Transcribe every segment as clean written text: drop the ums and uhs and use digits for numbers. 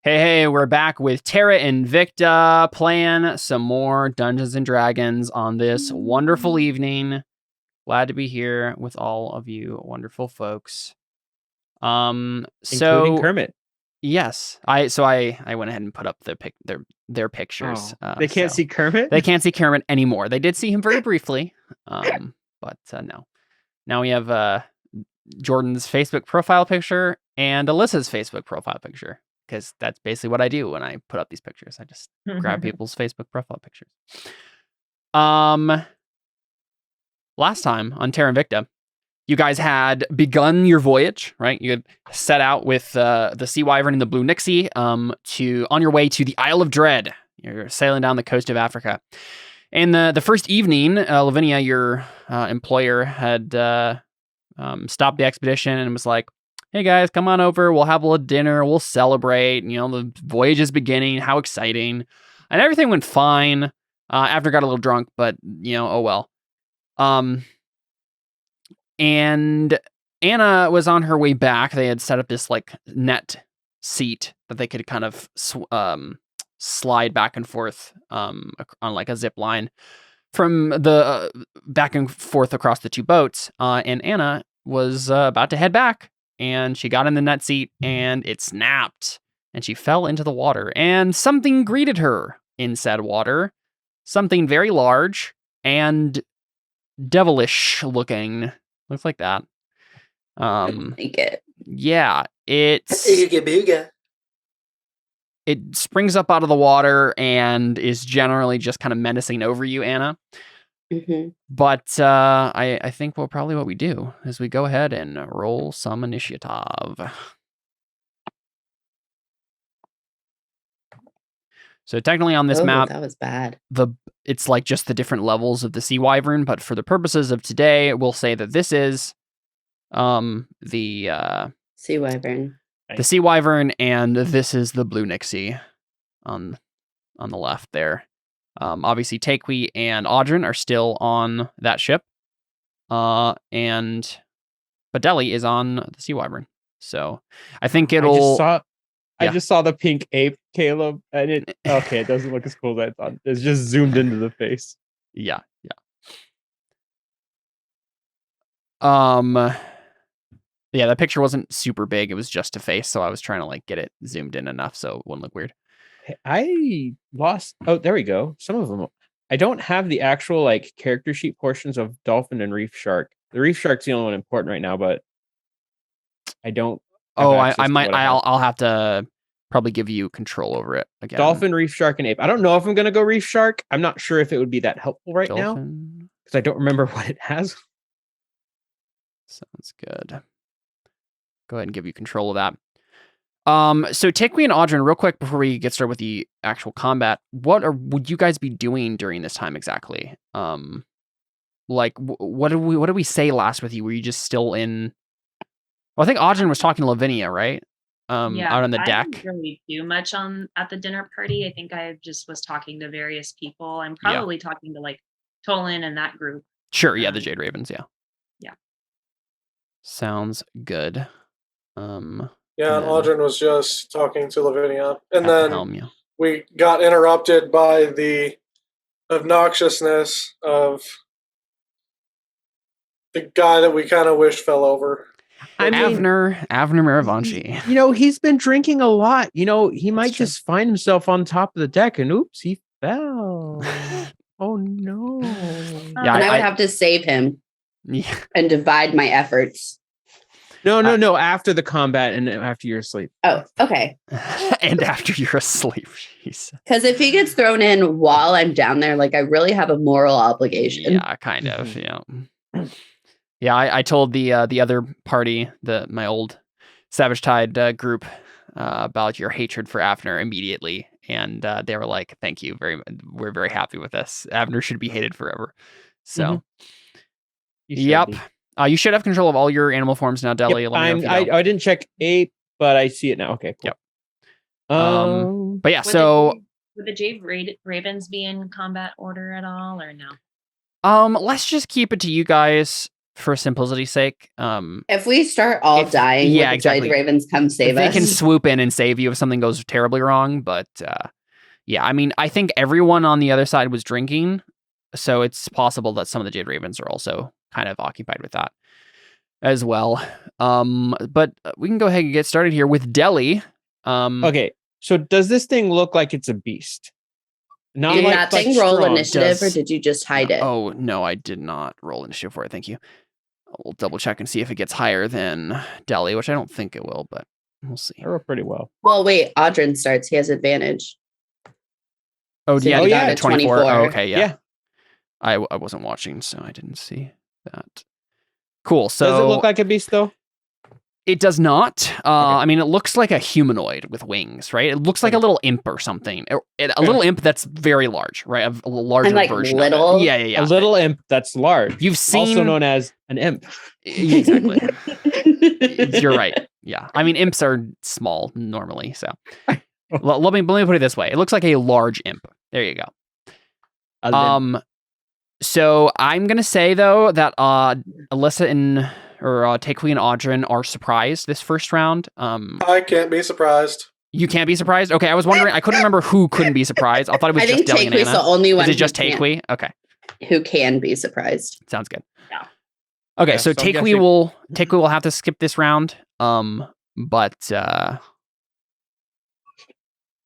Hey, we're back with Terra Invicta, playing some more Dungeons and Dragons on this wonderful evening. Glad to be here with all of you wonderful folks. Including Kermit. Yes, I went ahead and put up their pictures. They can't see Kermit? They can't see Kermit anymore. They did see him very briefly, but no. Now we have Jordan's Facebook profile picture and Alyssa's Facebook profile picture. Because that's basically what I do when I put up these pictures. I just grab people's Facebook profile pictures. Last time on Terra Invicta, you guys had begun your voyage, right? You had set out with the Sea Wyvern and the Blue Nixie on your way to the Isle of Dread. You're sailing down the coast of Africa. And the first evening, Lavinia, your employer, had stopped the expedition and was like, hey guys, come on over. We'll have a little dinner. We'll celebrate. You know, the voyage is beginning. How exciting. And everything went fine. After got a little drunk, but, you know, oh well. And Anna was on her way back. They had set up this, like, net seat that they could kind of slide back and forth on, like, a zip line from the back and forth across the two boats. And Anna was about to head back. And she got in the net seat, and it snapped, and she fell into the water. And something greeted her in said water. Something very large and devilish looking. Looks like that. I like it. Yeah, it's... Ooga booga. It springs up out of the water and is generally just kind of menacing over you, Anna. Mm-hmm. But I think what we do is we go ahead and roll some initiative. So technically on this map, that was bad. It's like just the different levels of the Sea Wyvern, but for the purposes of today, we'll say that this is the Sea Wyvern. The Sea Wyvern, and this is the Blue Nixie on the left there. Obviously, Takwi and Audrin are still on that ship, but Deli is on the Sea Wyvern. So I think it'll. I just saw the pink ape, Caleb, and it doesn't look as cool as I thought. It's just zoomed into the face. Yeah. Yeah, the picture wasn't super big. It was just a face, so I was trying to like get it zoomed in enough so it wouldn't look weird. I lost. Oh, there we go. Some of them. I don't have the actual like character sheet portions of Dolphin and Reef Shark. The Reef Shark's the only one important right now, but I don't. I might. I'll have to probably give you control over it again. Dolphin, Reef Shark, and Ape. I don't know if I'm gonna go Reef Shark. I'm not sure if it would be that helpful right now because I don't remember what it has. Sounds good. Go ahead and give you control of that. So Tikwi and Audrin, real quick before we get started with the actual combat, would you guys be doing during this time exactly? Like what did we say last with you? Were you just still in? Well, I think Audrin was talking to Lavinia, right? Out on the deck. I didn't really do much at the dinner party. I think I just was talking to various people. I'm probably talking to like Tolan and that group. Sure, yeah, the Jade Ravens, yeah. Yeah. Sounds good. Yeah, and Audrin was just talking to Lavinia. And then we got interrupted by the obnoxiousness of the guy that we kind of wish fell over. Avner Miravanchi. You know, he's been drinking a lot. You know, he might just find himself on top of the deck and oops, he fell. Oh no. Yeah, and I would have to save him and divide my efforts. No. After the combat and after you're asleep. Oh, okay. And after you're asleep, jeez. Because if he gets thrown in while I'm down there, like I really have a moral obligation. Yeah, kind of. Yeah. Yeah, I told the other party, my old Savage Tide group, about your hatred for Avner immediately, and they were like, "Thank you very much. We're very happy with this. Avner should be hated forever." So, yep. You should have control of all your animal forms now, Deli. Yep, I didn't check Ape, but I see it now. Okay, cool. Yep. But yeah, would the Jade Ravens be in combat order at all, or no? Let's just keep it to you guys for simplicity's sake. If we start all dying, yeah, the exactly. Jade Ravens come save us. They can swoop in and save you if something goes terribly wrong. But yeah, I mean, I think everyone on the other side was drinking, so it's possible that some of the Jade Ravens are also kind of occupied with that as well. But we can go ahead and get started here with Delhi. Okay, so does this thing look like it's a beast? Not Did like, that thing roll strong. initiative, or did you just hide it? Oh, no, I did not roll initiative for it. Thank you. We'll double check and see if it gets higher than Delhi, which I don't think it will, but we'll see. I roll pretty well. Well, wait, Audrin starts. He has advantage. Oh, So yeah, you yeah, got a 24. 24. Oh, okay, yeah. Yeah. I wasn't watching, so I didn't see that. Cool. So Does it look like a beast, though? It does not. I mean, it looks like a humanoid with wings, right? It looks like a little imp or something. A little imp that's very large, right? A larger And like version little? of it. Yeah. A little imp that's large. You've seen... Also known as an imp. Exactly. You're right. Yeah. I mean, imps are small normally, so... let me put it this way. It looks like a large imp. There you go. So I'm going to say, though, that Alyssa and... or Takui and Audrin are surprised this first round. I can't be surprised. You can't be surprised? Okay, I was wondering. I couldn't remember who couldn't be surprised. I thought it was just Delhi and Anna. I think Takui's the only one. Is it just Takui? Okay. Who can be surprised? Sounds good. Yeah. Okay, Yeah, so so I'm Takui will have to skip this round. But I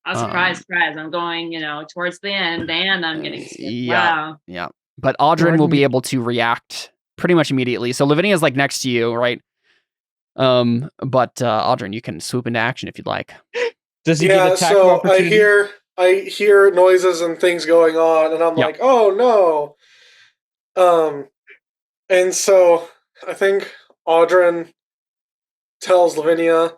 was surprised. I'm going, towards the end, and I'm getting skipped. Wow. Yeah. But Audrin will be able to react pretty much immediately. So Lavinia's like next to you, right? But Audrin, you can swoop into action if you'd like. Does he get attack of opportunity? I hear noises and things going on, and I'm like, oh no. And so I think Audrin tells Lavinia,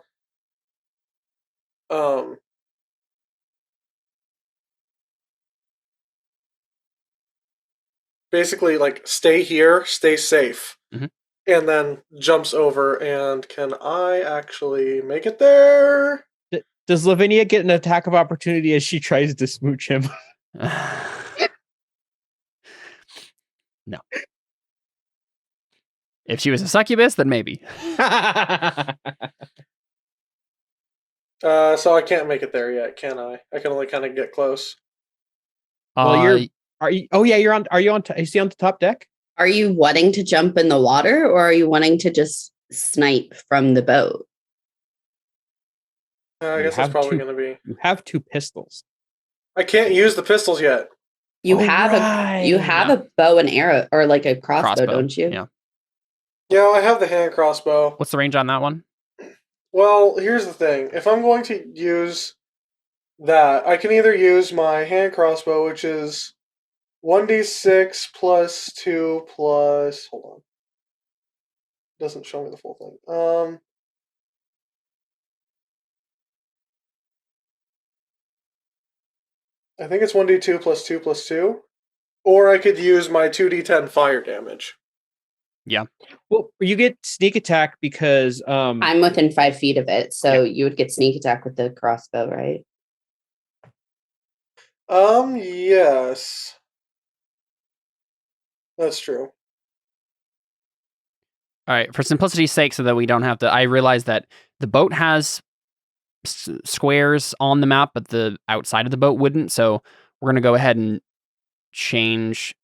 basically like, stay here, stay safe. Mm-hmm. And then jumps over, and can I actually make it there? Does Lavinia get an attack of opportunity as she tries to smooch him? No. If she was a succubus, then maybe. So I can't make it there yet, can I? I can only kind of get close. Well, are you on is he on the top deck? Are you wanting to jump in the water, or are you wanting to just snipe from the boat? I guess that's probably going to be. You have 2 pistols. I can't use the pistols yet. You have a bow and arrow, or like a crossbow, don't you? Yeah. Yeah, I have the hand crossbow. What's the range on that one? Well, here's the thing. If I'm going to use that, I can either use my hand crossbow, which is 1d6 plus 2 plus... Hold on. It doesn't show me the full thing. I think it's 1d2 plus 2 plus 2. Or I could use my 2d10 fire damage. Yeah. Well, you get sneak attack because... I'm within 5 feet of it, so you would get sneak attack with the crossbow, right? Yes. That's true. All right, for simplicity's sake, so that we don't have to... I realize that the boat has squares on the map, but the outside of the boat wouldn't, so we're going to go ahead and change...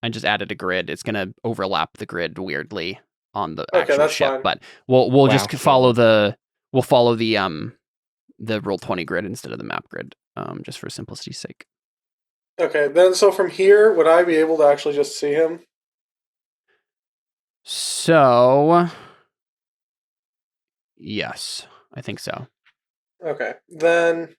I just added a grid. It's going to overlap the grid weirdly on the actual ship, fine. But we'll just follow the Roll20 grid instead of the map grid, just for simplicity's sake. Okay, then so from here, would I be able to actually just see him? So, yes, I think so. Okay, then...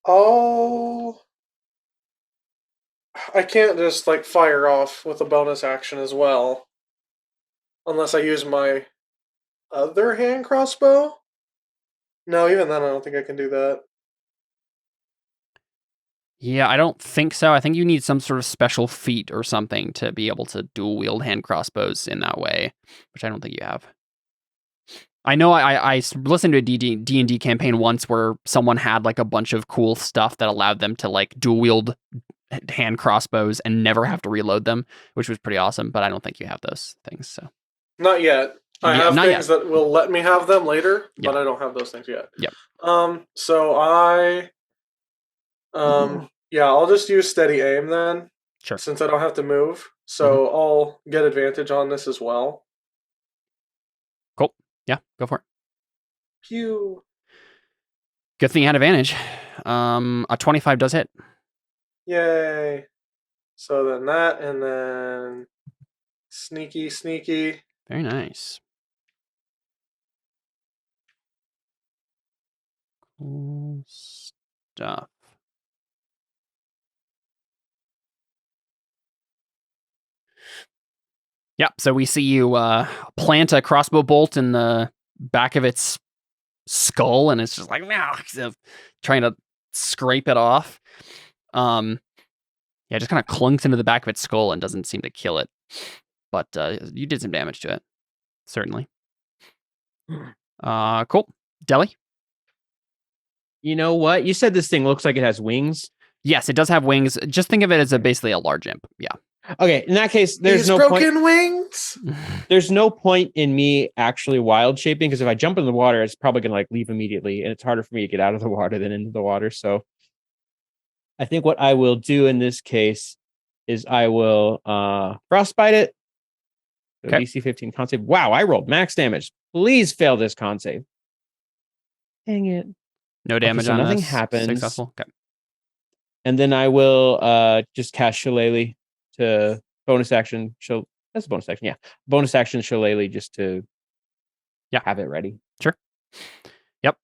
Oh, I can't just like fire off with a bonus action as well, unless I use my other hand crossbow. No, even then I don't think I can do that. Yeah, I don't think so. I think you need some sort of special feat or something to be able to dual wield hand crossbows in that way, which I don't think you have. I know I listened to a D&D campaign once where someone had like a bunch of cool stuff that allowed them to like dual wield hand crossbows and never have to reload them, which was pretty awesome, but I don't think you have those things. So Not yet. I Yeah, have not things that will let me have them later, Yep. but I don't have those things yet. Yep. So I'll just use steady aim then. Sure. Since I don't have to move. So I'll get advantage on this as well. Cool. Yeah, go for it. Pew. Good thing you had advantage. A 25 does hit. Yay. So then that, and then sneaky. Very nice. Cool stuff. Yep, so we see you plant a crossbow bolt in the back of its skull, and it's just like, trying to scrape it off. It just kind of clunks into the back of its skull and doesn't seem to kill it. But you did some damage to it, certainly. Cool. Deli? You know what? You said this thing looks like it has wings. Yes, it does have wings. Just think of it as basically a large imp. Yeah. Okay, in that case, there's These no broken point. wings. There's no point in me actually wild shaping, because if I jump in the water, it's probably gonna like leave immediately, and it's harder for me to get out of the water than into the water. So I think what I will do in this case is I will frostbite it. So Okay. DC 15 con save. Wow, I rolled max damage. Please fail this con save. Dang it. No damage so on nothing this. happens. Successful. Okay. And then I will just cast Shillelagh to bonus action. That's a bonus action. Yeah. Bonus action Shillelagh just to have it ready. Sure. Yep.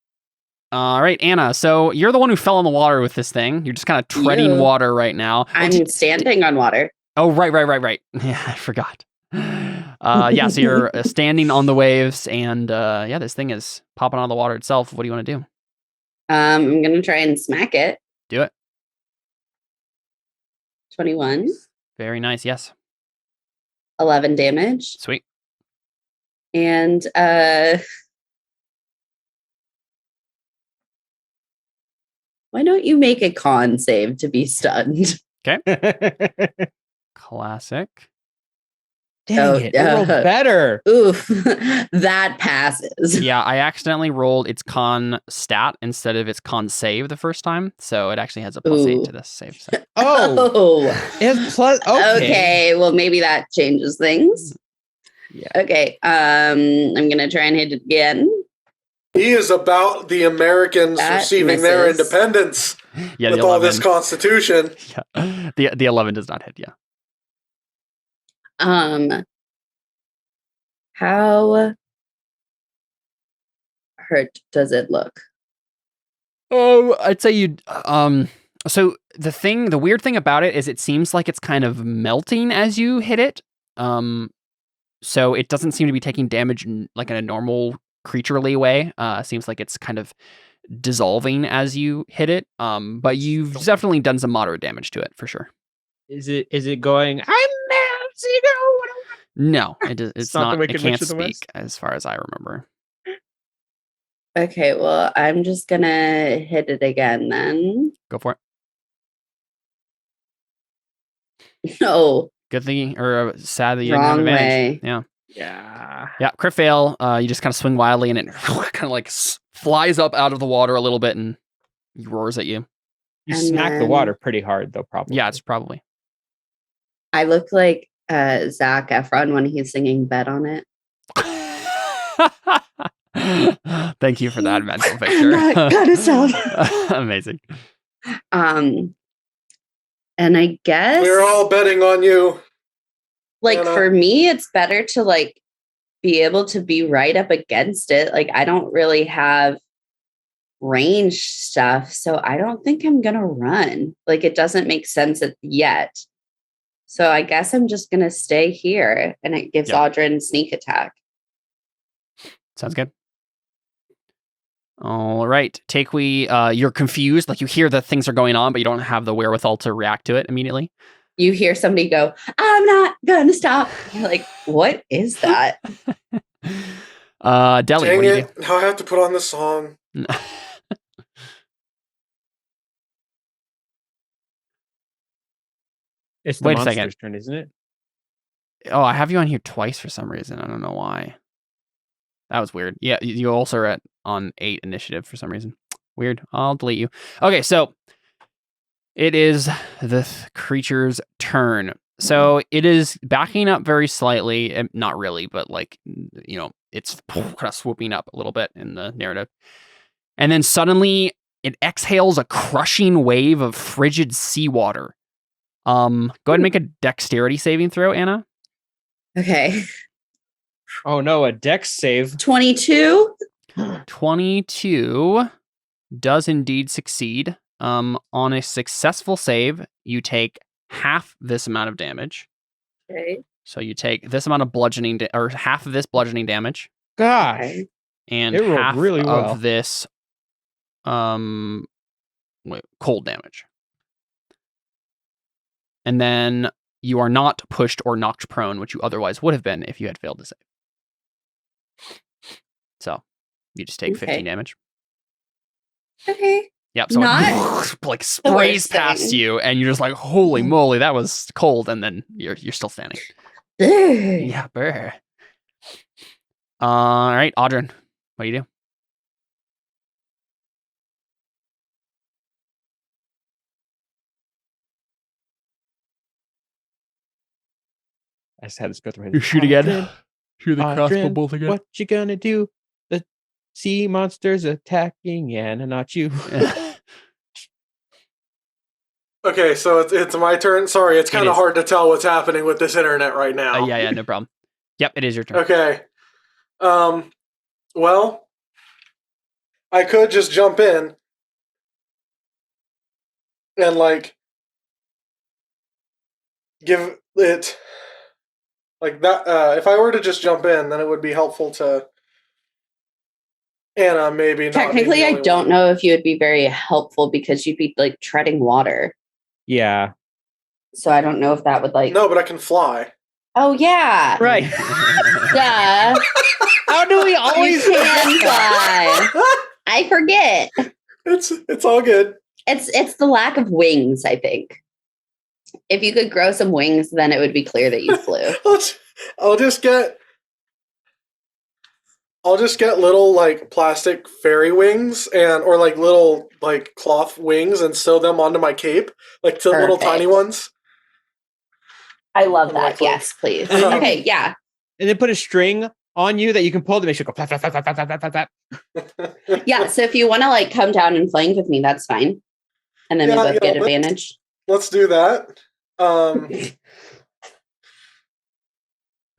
All right, Anna. So you're the one who fell in the water with this thing. You're just kind of treading water right now. I'm standing on water. Oh, right. Yeah, I forgot. So you're standing on the waves, and this thing is popping out of the water itself. What do you want to do? I'm gonna try and smack it. Do it. 21. Very nice. Yes. 11 damage. Sweet. And why don't you make a con save to be stunned? Okay. Classic. Dang it. I rolled better. Oof. That passes. Yeah, I accidentally rolled its con stat instead of its con save the first time, so it actually has a +8 to this save. So. Oh. It has plus. Okay. Well, maybe that changes things. Yeah. Okay. I'm gonna try and hit it again. He is about the Americans That receiving their misses. independence Yeah, with the 11. all this constitution. Yeah. The 11 does not hit. Yeah. How hurt does it look? Oh, I'd say you. So the weird thing about it is it seems like it's kind of melting as you hit it. So it doesn't seem to be taking damage in a normal creaturely way. Seems like it's kind of dissolving as you hit it. But you've definitely done some moderate damage to it for sure. Is it going, I'm melting? No, it's not. the It Wicked can't Witch of the speak, West? as far as I remember. Okay, well, I'm just gonna hit it again then. Go for it. No. Good thing, or sad that you didn't have Wrong advantage. way. Yeah. Yeah, crit fail. You just kind of swing wildly, and it kind of like flies up out of the water a little bit and roars at you. You And smack the then- water pretty hard, though, probably. Yeah, it's probably. I look like Zac Efron when he's singing Bet on It. Thank you for that mental picture. I'm not gonna stop. Amazing. And I guess We're all betting on you. like Anna. for me, it's better to like be able to be right up against it. Like I don't really have range stuff, so I don't think I'm gonna run. Like it doesn't make sense yet. So I guess I'm just gonna stay here, and it gives Yep. Audrin sneak attack. Sounds good. All right. You're confused. Like you hear that things are going on, but you don't have the wherewithal to react to it immediately. You hear somebody go, I'm not going to stop. You're like, what is that? Deli, Dang what do you it. Now I have to put on the song. do? It's the Wait a second. monster's turn, isn't it? Oh, I have you on here twice for some reason. I don't know why. That was weird. Yeah, you also are on 8 initiative for some reason. Weird. I'll delete you. Okay, so it is the creature's turn. So it is backing up very slightly. Not really, but like, it's kind of swooping up a little bit in the narrative. And then suddenly it exhales a crushing wave of frigid seawater. Go ahead and make a dexterity saving throw, Anna. Okay. Oh no, a dex save. 22. 22 does indeed succeed. On a successful save, you take half this amount of damage. Okay. So you take this amount of bludgeoning, or half of this bludgeoning damage, Gosh. Okay. and It rolled half really well. of this cold damage. And then you are not pushed or knocked prone, which you otherwise would have been if you had failed to save. So you just take 15 damage. Okay. Yep. So Not it like sprays past thing. you, and you're just like, "Holy moly, that was cold!" And then you're still standing. Ugh. Yeah, brr. All right, Audrey, what do you do? I just had this go through my head. You shoot again. Audrey, Shoot the crossbow Audrey, bolt again. What you gonna do? The sea monsters attacking Anna, not you. Okay, so it's my turn. Sorry, it's kind It of is. hard to tell what's happening with this internet right now. Yeah, no problem. Yep, it is your turn. Okay. Well, I could just jump in and like give it like that. If I were to just jump in, then it would be helpful to Anna. Maybe not Technically, being the I only don't one. know if you would be very helpful because you'd be like treading water. Yeah. So I don't know if that would like. No, but I can fly. Oh yeah. Right. Duh. How do we You always can fly. I forget. It's all good. It's the lack of wings, I think. If you could grow some wings, then it would be clear that you flew. I'll just get little like plastic fairy wings or like little like cloth wings and sew them onto my cape, like to little Perfect. tiny ones. I love Like, that. Yes, please. And then you Okay, yeah. And then put a string on you that you can pull to make sure it go flap, flap, flap, flap, flap, flap, flap. Yeah, so if you want to like come down and flank with me, that's fine. And then we both get advantage. Let's do that.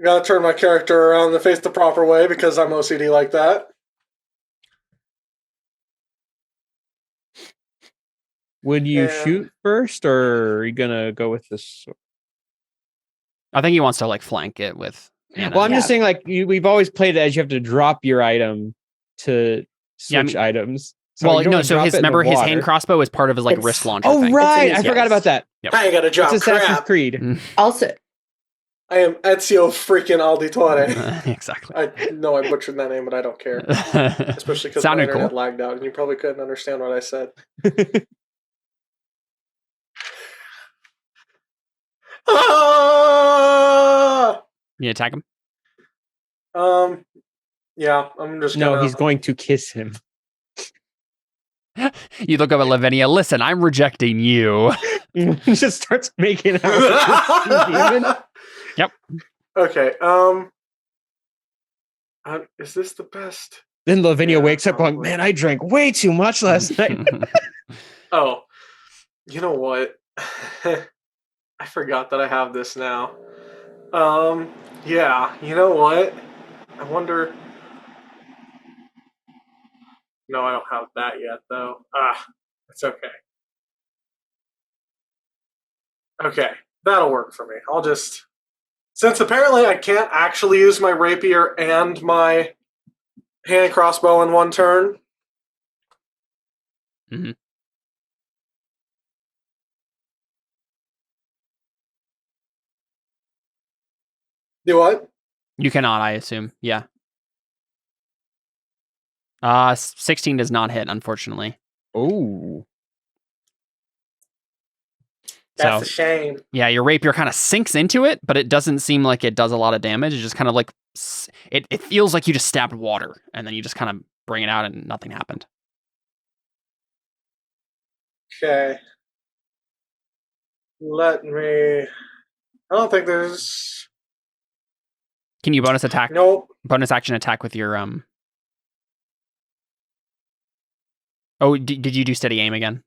Gotta turn my character around and face the proper way because I'm OCD like that. Would you Yeah. shoot first, or are you gonna go with this? I think he wants to like flank it with Anna. Well, I'm just Yeah. saying, like we've always played it as you have to drop your item to Yeah, I switch mean- its Well, you don't no. wanna So drop his it in the remember his water. hand crossbow is part of his like It's- wrist launcher Oh thing. right, It's I in forgot his about that. Yep. I gotta drop It's Assassin's crap. Creed. Also, I am Ezio freaking Auditore. Exactly. I know I butchered that name, but I don't care. Especially because my Sounded internet cool. lagged out and you probably couldn't understand what I said. Ah! You attack him. Yeah, I'm just No, gonna. he's going to kiss him. You look up at Lavinia. Listen, I'm rejecting you. He just starts making out with this demon. Yep. Okay. Is this the best? Then Lavinia Yeah, wakes up going, probably. "Man, I drank way too much last night." Oh, you know what? I forgot that I have this now. Yeah, you know what? I wonder. No, I don't have that yet, though. It's okay. Okay, that'll work for me. I'll just. Since apparently I can't actually use my rapier and my hand crossbow in one turn, Mhm. Do what? You cannot, I assume. Yeah. 16 does not hit, unfortunately. Oh. That's So, a shame. yeah, your rapier kind of sinks into it, but it doesn't seem like it does a lot of damage. It just kind of like it feels like you just stabbed water, and then you just kind of bring it out, and nothing happened. Okay. Let me. I don't think there's. Can you bonus attack? Nope. Bonus action attack with your Oh, did you do steady aim again?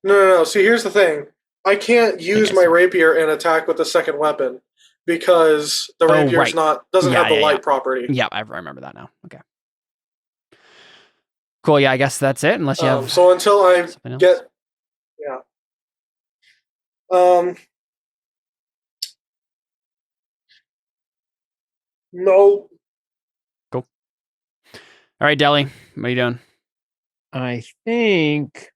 No. See, here's the thing. I can't use I my see. rapier and attack with the second weapon because the Oh, rapier's right. doesn't Yeah, have the yeah, light yeah. property. Yeah, I remember that now. Okay. Cool. Yeah, I guess that's it. Unless you have So until I something else. get, yeah. No. Cool. All right, Deli, what are you doing? I think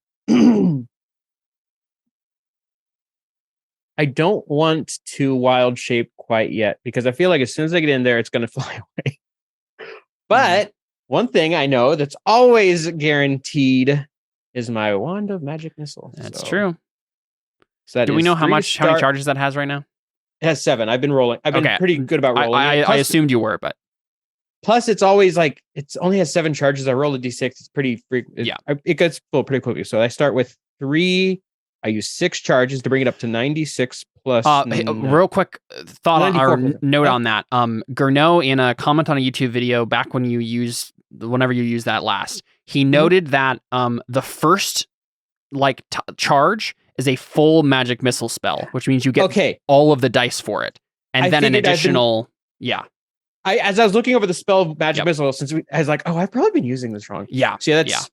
I don't want to wild shape quite yet because I feel like as soon as I get in there, it's going to fly away. But one thing I know that's always guaranteed is my wand of magic missile. That's So- true. So that Do we is know how 3 to many start. charges that has right now? It has 7. I've been rolling. I've been Okay. pretty good about rolling. I Plus, assumed you were, but plus, it's always like it's only has 7 charges. I roll a d6. It's pretty frequent. Yeah. It gets full pretty quickly. So I start with 3. I use 6 charges to bring it up to 96 plus. hey, real quick thought or 94%. note Yeah. on that. Gurno, in a comment on a YouTube video back whenever you used that last, he noted that the first charge is a full magic missile spell, which means you get all of the dice for it, and then an additional. As I was looking over the spell magic missile, I was like, oh, I've probably been using this wrong. Yeah. So that's.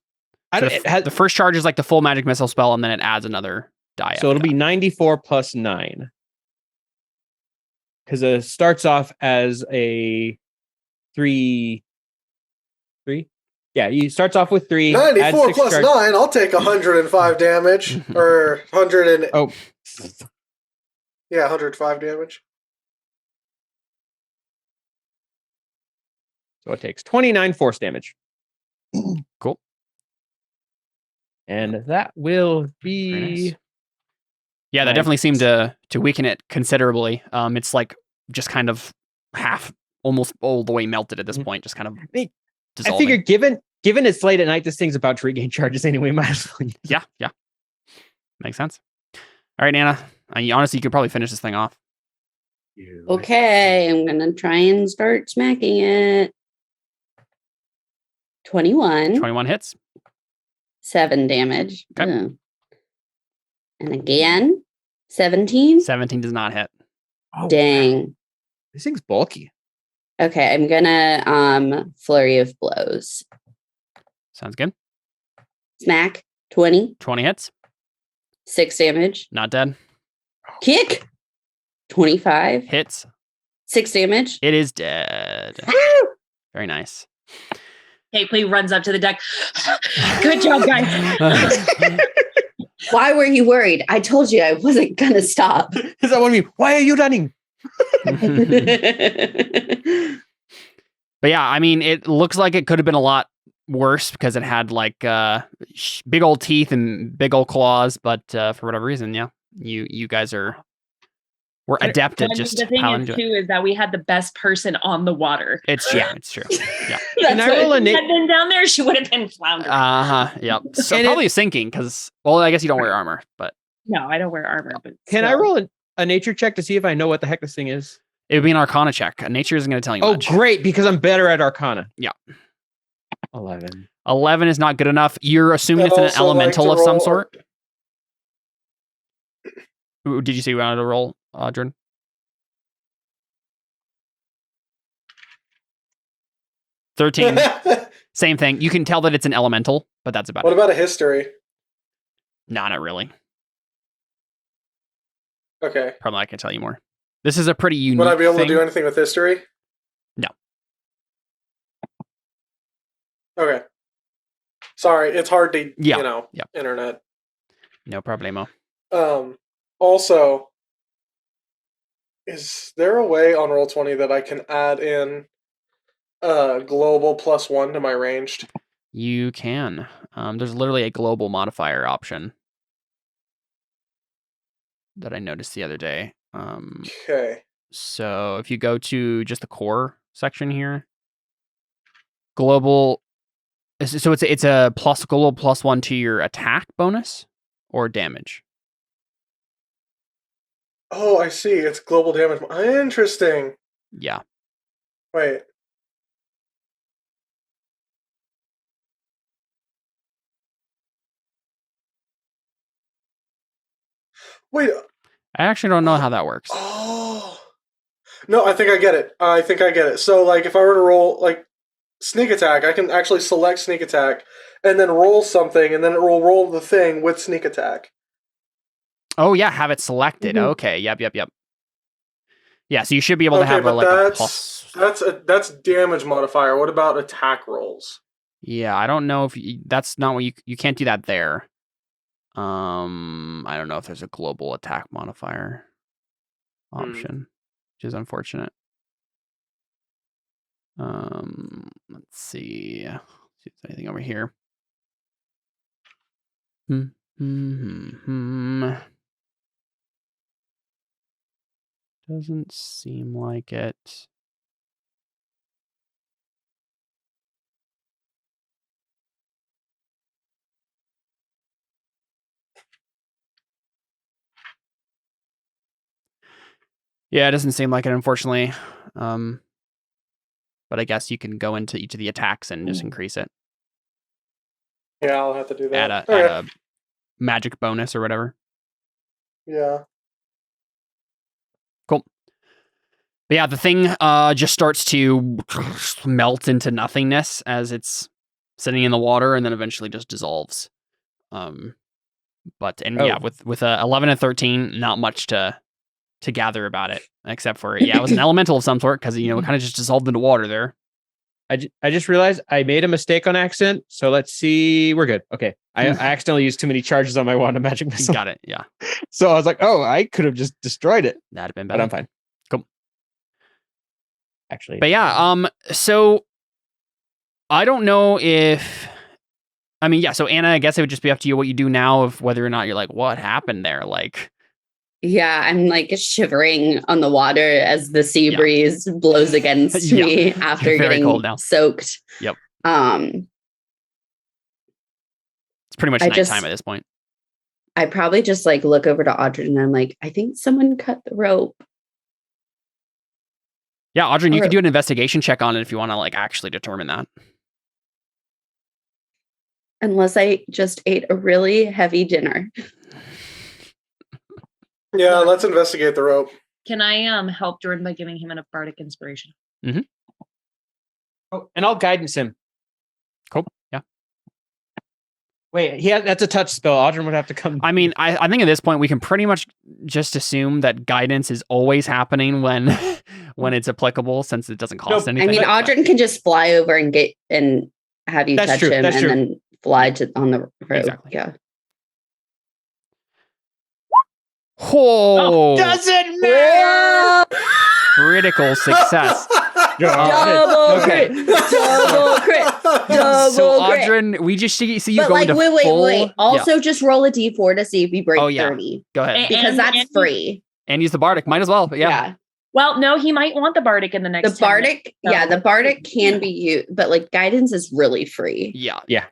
So the first charge is like the full magic missile spell, and then it adds another die. So it'll be 94 plus 9. Because it starts off as a 3. Yeah, he starts off with 3. 94 plus 9, I'll take 105 damage. Or 100 and... Oh. Yeah, 105 damage. So it takes 29 force damage. Cool. And that will be... Very nice. Yeah, that definitely seemed to weaken it considerably. It's like just kind of half, almost all the way melted at this point, just kind of dissolving. I figure given it's late at night, this thing's about to regain charges anyway. Might as well. Yeah. Makes sense. All right, Anna. Honestly, you could probably finish this thing off. Okay, I'm gonna try and start smacking it. 21. 21 hits. 7 damage. Okay. Ugh. And again, 17. 17 does not hit. Oh, Dang. wow. This thing's bulky. Okay, I'm gonna flurry of blows. Sounds good. Smack. 20. 20 hits. 6 damage. Not dead. Kick. 25. Hits. 6 damage. It is dead. Very nice. Capely runs up to the deck. Good job, guys. Why were you worried? I told you I wasn't gonna stop. Is that one of me? Why are you running? But yeah, I mean, it looks like it could have been a lot worse because it had like big old teeth and big old claws. But for whatever reason, yeah, you guys were adept at just the thing how is to do too it. is that we had the best person on the water. It's true. It's true. Yeah. Can I roll a If she had been down there, she would have been floundering. Yep. So probably sinking because, well, I guess you don't wear armor, but No, I don't wear armor. But Can I roll a nature check to see if I know what the heck this thing is? it would be an Arcana check. Nature isn't going to tell you Oh, much. great, because I'm better at Arcana. Yeah. 11. 11 is not good enough. You're assuming I'd it's an also like elemental to of some roll- sort. Ooh, did you say you wanted to roll, Jordan? $13. Same thing. You can tell that it's an elemental, but that's about What it. about a history? Nah, not really. Okay. Probably I can tell you more. This is a pretty unique Would I be able thing. to do anything with history? No. Okay. Sorry, it's hard to, Yeah. internet. No problemo. Also, is there a way on Roll20 that I can add in global +1 to my ranged? You can. There's literally a global modifier option that I noticed the other day. Okay. So if you go to just the core section here, global. So it's a global +1 to your attack bonus or damage. Oh, I see. It's global damage. Interesting. Yeah. Wait. Wait. I actually don't know how that works. Oh. No, I think I get it. So, like, if I were to roll, like, sneak attack, I can actually select sneak attack and then roll something, and then it will roll the thing with sneak attack. Oh, yeah, have it selected. Mhm. Okay, yep. Yeah, so you should be able to have a plus. That's damage modifier. What about attack rolls? Yeah, I don't know if that's not what you can't do that there. I don't know if there's a global attack modifier option, which is unfortunate. Let's see. See if there's anything over here. Doesn't seem like it. Yeah, it doesn't seem like it, unfortunately. But I guess you can go into each of the attacks and just increase it. Yeah, I'll have to do that. Add a magic bonus or whatever. Yeah. Cool. But yeah, the thing just starts to melt into nothingness as it's sitting in the water, and then eventually just dissolves. Yeah, with 11 and 13, not much to gather about it, except for it was an elemental of some sort, because it kind of just dissolved into water there. I just realized I made a mistake on accident. So let's see. We're good. Okay. I accidentally used too many charges on my wand of magic missile. Got it. Yeah. So I was like, oh, I could have just destroyed it. That'd have been better. But I'm fine. Cool. Actually. But yeah, so I don't know if so Anna, I guess it would just be up to you what you do now, of whether or not you're like, what happened there? Like, yeah, I'm like shivering on the water as the sea breeze blows against me after getting cold now. Soaked. Yep. It's pretty much nighttime at this point. I probably just like look over to Audrey and I'm like, I think someone cut the rope. Yeah, Audrey, you could do an investigation check on it if you want to like actually determine that. Unless I just ate a really heavy dinner. Yeah, let's investigate the rope. Can I help Jordan by giving him a bardic inspiration? Mm-hmm. Oh, and I'll guidance him. Cool. Yeah. Wait, that's a touch spell. Audrey would have to come. I mean, I think at this point we can pretty much just assume that guidance is always happening when it's applicable, since it doesn't cost anything. I mean, Audrey can just fly over and have you touch him and then fly on the rope. Exactly. Yeah. Oh, doesn't matter. Critical success. Double crit. Double crit. So Audrey, we just see you but going like, to wait. Also, just roll a d4 to see if you break 30. Go ahead. Because that's free. And use the bardic. Might as well. But yeah. Well, no, he might want the bardic in the next. The bardic, the bardic can be used, but like guidance is really free. Yeah.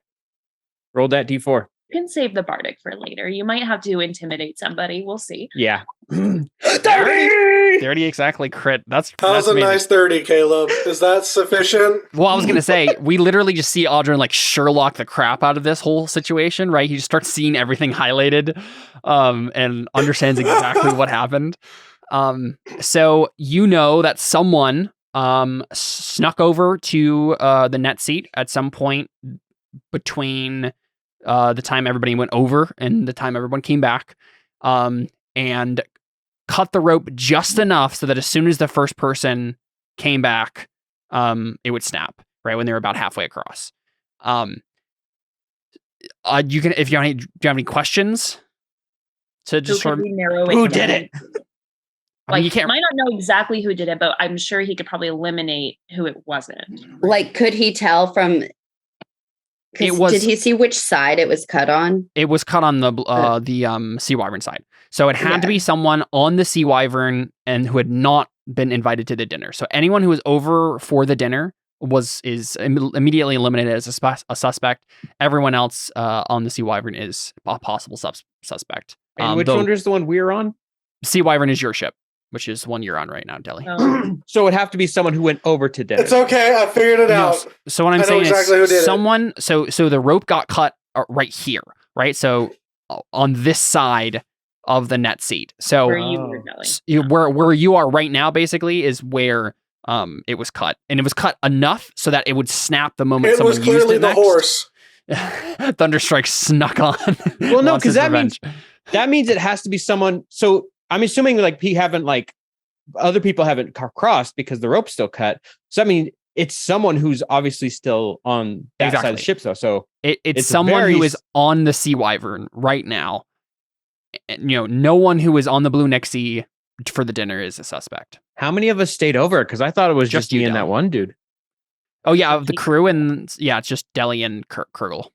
Roll that d4. You can save the bardic for later. You might have to intimidate somebody. We'll see. Yeah. 30 exactly crit. How's a nice 30, Caleb? Is that sufficient? Well, I was gonna say, we literally just see Audrey like Sherlock the crap out of this whole situation, right? He just starts seeing everything highlighted, and understands exactly what happened. So that someone snuck over to the net seat at some point between the time everybody went over and the time everyone came back, and cut the rope just enough so that as soon as the first person came back, it would snap right when they were about halfway across. You can, if you have any, do you have any questions to just So sort could of we narrow it Who down? did it? I mean, you Like, can't. might not know exactly who did it, but I'm sure he could probably eliminate who it wasn't. Like, could he tell from? 'Cause It was- Did he see which side it was cut on? It was cut on the Sea Wyvern side, so it had to be Yeah. someone on the Sea Wyvern and who had not been invited to the dinner. So anyone who was over for the dinner is immediately eliminated as a suspect. Everyone else on the Sea Wyvern is a possible suspect. And which though one is the one we're on? Sea Wyvern is your ship, which is one you're on right now, Delhi. So it would have to be someone who went over to dinner. It's okay. I figured it No, out. so what I'm I know saying exactly who is did it. someone. So the rope got cut right here, right? So on this side of the net seat. So Where you were going. where you are right now, basically, is where it was cut, and it was cut enough so that it would snap the moment It someone was used clearly it the next. horse. Thunderstrike snuck on. Well, no, wants 'cause his that means- revenge. That means it has to be someone. So I'm assuming like other people haven't crossed because the rope's still cut. So I mean, it's someone who's obviously still on that side of Exactly. the ship though. So It's it's someone very who is on the Sea Wyvern right now. And, no one who is on the Blue Nixie for the dinner is a suspect. how many of us stayed over? Because I thought it was Just just you, me and Dylan. that one dude. Oh yeah, of the crew, and yeah, it's just Deli and Kurgle.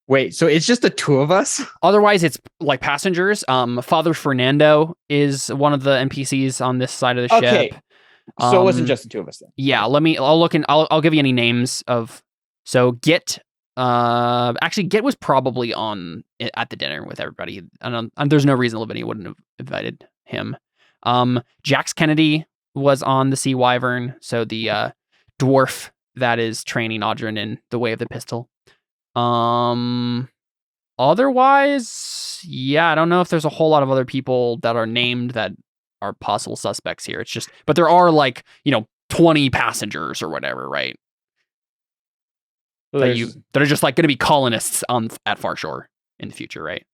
Wait, so it's just the two of us? Otherwise, it's like passengers. Father Fernando is one of the NPCs on this side of the Okay. ship. So it wasn't Um, just the two of us then. Yeah, I'll look and I'll give you any names of. So Git, actually Git was probably at the dinner with everybody, and there's no reason Lavinia wouldn't have invited him. Jax Kennedy was on the Sea Wyvern, so the dwarf that is training Audrin in the way of the pistol. Otherwise, yeah, I don't know if there's a whole lot of other people that are named that are possible suspects here. It's just, but there are 20 passengers or whatever, right? So That there's- that are just like going to be colonists at Far Shore in the future, right?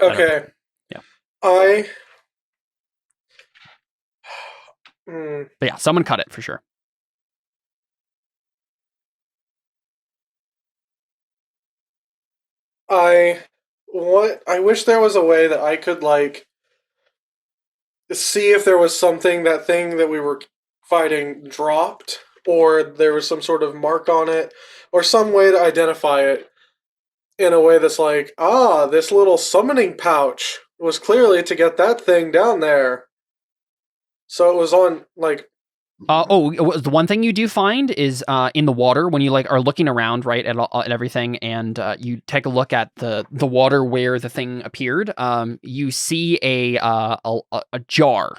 Okay. Yeah. But yeah, someone cut it for sure. I wish there was a way that I could see if there was that thing that we were fighting dropped, or there was some sort of mark on it, or some way to identify it in a way that's this little summoning pouch was clearly to get that thing down there. So it was on The one thing you do find is in the water when you are looking around, right, at everything, and you take a look at the water where the thing appeared. You see a jar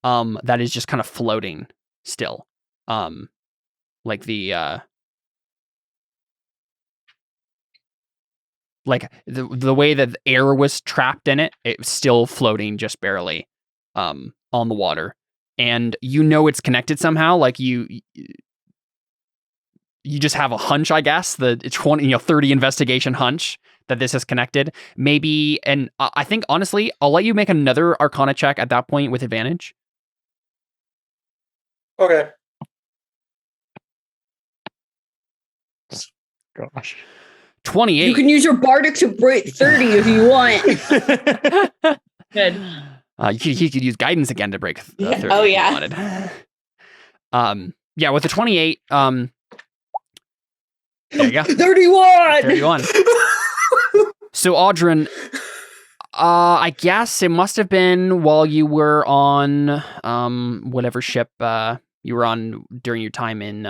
that is just kind of floating still, like the way that the air was trapped in it. It was still floating just barely on the water. And it's connected somehow. Like you just have a hunch, I guess, the 30 investigation hunch that this is connected. Maybe, and I think honestly, I'll let you make another Arcana check at that point with advantage. okay. Gosh. 28. You can use your bardic to break 30 if you want. Good. You could use guidance again to break 30 if you yeah. wanted. Yeah, with the 28, there you go. 31! 31. So Audrin, I guess it must have been while you were on whatever ship you were on during your time in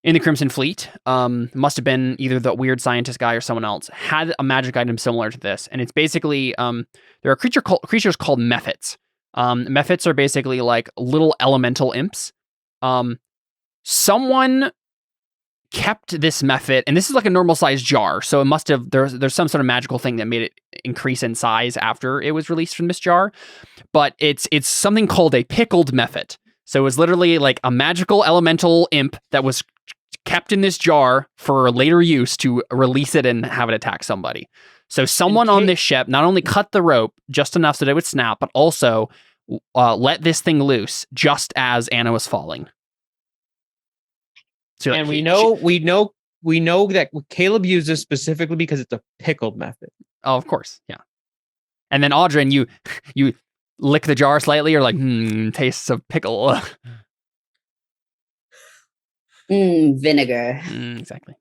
the Crimson Fleet. Must have been either the weird scientist guy or someone else had a magic item similar to this, and it's basically there are creatures called mephits. Mephits are basically like little elemental imps. Someone kept this mephit, and this is like a normal sized jar, so it must have there's some sort of magical thing that made it increase in size after it was released from this jar. But it's something called a pickled mephit. So it was literally like a magical elemental imp that was kept in this jar for later use to release it and have it attack somebody. So someone on this ship not only cut the rope just enough so that it would snap, but also let this thing loose just as Anna was falling. So And we know we know that Caleb uses specifically because it's a pickled method. Oh, of course, yeah. And then Audrin, you lick the jar slightly. You're like, tastes of pickle. Vinegar. Exactly.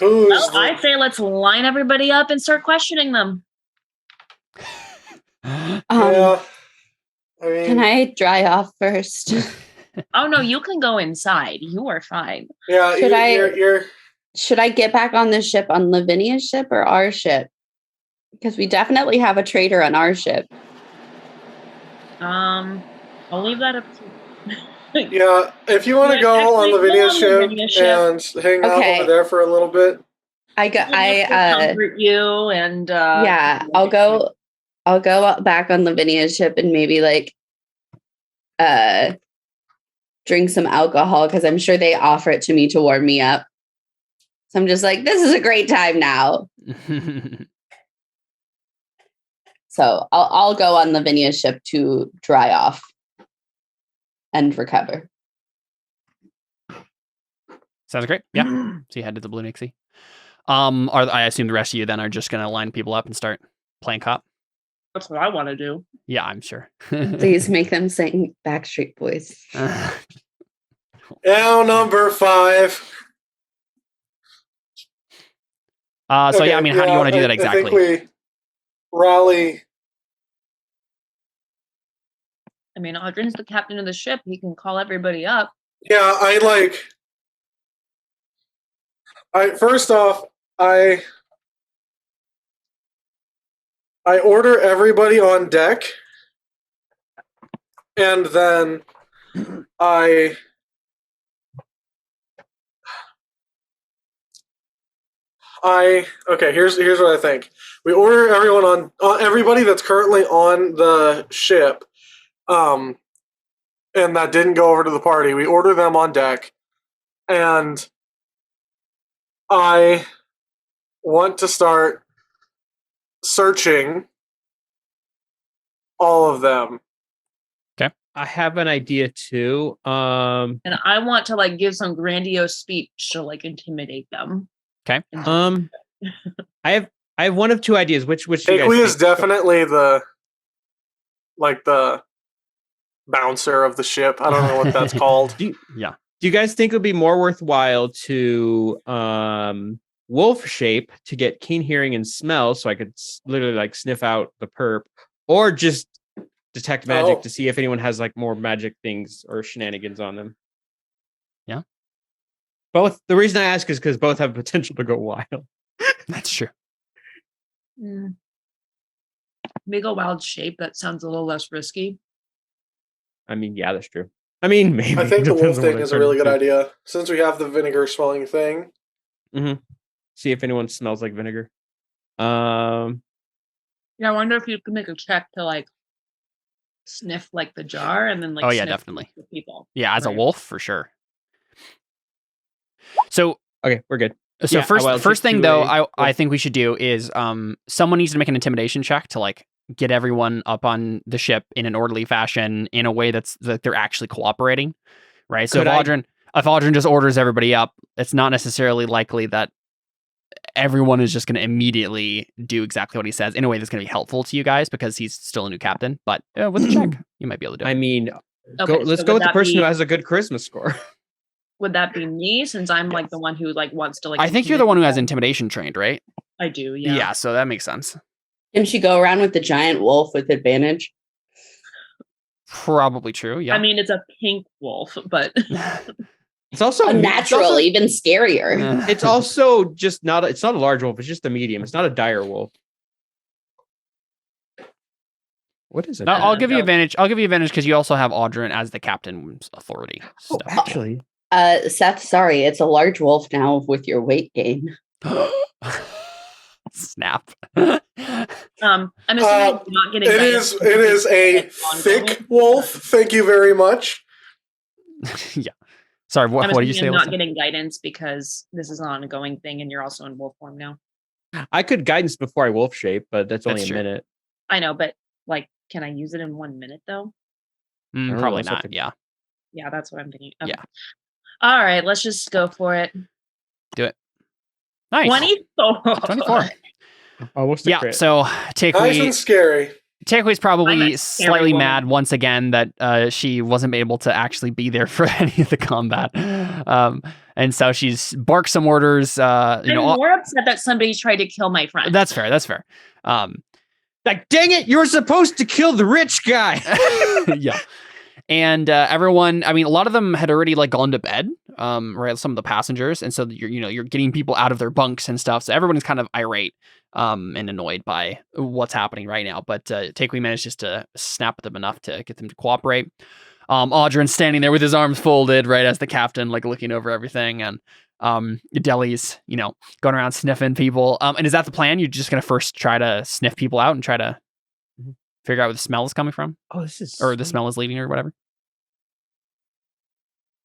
Who's I say let's line everybody up and start questioning them. yeah. I mean, Can I dry off first? Oh no, you can go inside. You are fine. yeah. Should I get back on the ship, on Lavinia's ship or our ship? Because we definitely have a traitor on our ship. I'll leave that up to Yeah, if you want to go on Lavinia's ship and hang out over there for a little bit. comfort you and I'll go back on Lavinia's ship and maybe like drink some alcohol because I'm sure they offer it to me to warm me up. So I'm just like, this is a great time now. So I'll go on Lavinia's ship to dry off and recover. Sounds great. Yeah. So you head to the Blue Nixie. I assume the rest of you then are just going to line people up and start playing cop. that's what I want to do. Yeah, I'm sure. Please make them sing Backstreet Boys. Now number 5. So yeah, I mean, how do you want to do that exactly? I think we rally. I mean, Audrin's the captain of the ship. He can call everybody up. Yeah, first off, I order everybody on deck, and then okay, here's what I think. We order everyone on everybody that's currently on the ship, and that didn't go over to the party. We order them on deck, and I want to start searching all of them. Okay. I have an idea too. And I want to like give some grandiose speech to like intimidate them. Okay. I have one of two ideas. Which do you guys Aqui is think? definitely the bouncer of the ship. I don't know what that's called. Do you guys think it would be more worthwhile to wolf shape to get keen hearing and smell, so I could literally like sniff out the perp, or just detect magic to see if anyone has like more magic things or shenanigans on them? Yeah. Both. The reason I ask is because both have potential to go wild. That's true. Make a wild shape. That sounds a little less risky. I mean, yeah, that's true. I mean, maybe. I think the wolf Depends on what thing I is a turn really good into. idea, since we have the vinegar smelling thing. Mm-hmm. See if anyone smells like vinegar. Yeah, I wonder if you could make a check to like sniff like the jar and then like sniff definitely. the people. Yeah, as a Right. wolf for sure. So Okay, we're good. So Yeah, first thing though, I think we should do is someone needs to make an intimidation check to like get everyone up on the ship in an orderly fashion in a way that they're actually cooperating, right? So if Audrin just orders everybody up, it's not necessarily likely that everyone is just going to immediately do exactly what he says in a way that's going to be helpful to you guys because he's still a new captain. But with a check, you might be able to do it. I mean, Okay, let's so go would with the that person who be- has a good charisma score. Would that be me since I'm like the one who like wants to like? I think you're the one who has intimidate intimidation trained, right? them? I do. Yeah. Yeah, so that makes sense. Can she go around with the giant wolf with advantage? Probably true. Yeah. I mean, it's a pink wolf, but It's also Unnatural, even scarier. It's also just not. It's not a large wolf. It's just a medium. It's not a dire wolf. What is it? No, I'll give you no. advantage. I'll give you advantage because you also have Audrin as the captain's authority. Oh, stuff. actually, Seth, sorry, it's a large wolf now with your weight gain. Snap. I'm assuming you're not getting. It guidance is a like, ongoing. thick wolf. Thank you very much. Yeah. Sorry. I'm What do you assuming say? I'm not Alyssa? getting guidance because this is an ongoing thing, and you're also in wolf form now. I could guidance before I wolf shape, but that's only That's a true. minute. I know, but like, can I use it in 1 minute though? don't know, Probably it's not. something- Yeah. Yeah, that's what I'm thinking. Okay. Yeah. All right, let's just go for it. Do it. Nice. 24. 24. Almost a Yeah, crit. so Nice Takui and scary. Takeui's probably I'm a scary slightly woman. mad once again that she wasn't able to actually be there for any of the combat. And so she's barked some orders. I'm more upset that somebody tried to kill my friend. That's fair. Like, dang it, you were supposed to kill the rich guy. Yeah. And everyone, I mean, a lot of them had already like gone to bed, right? Some of the passengers. And so you're getting people out of their bunks and stuff. So everyone's kind of irate and annoyed by what's happening right now. But Takui managed just to snap at them enough to get them to cooperate. Audrin's standing there with his arms folded, right, as the captain, like looking over everything. And Deli's, going around sniffing people. And is that the plan? You're just going to first try to sniff people out and try to figure out where the smell is coming from? Oh, this is... Or the smell is leading or whatever?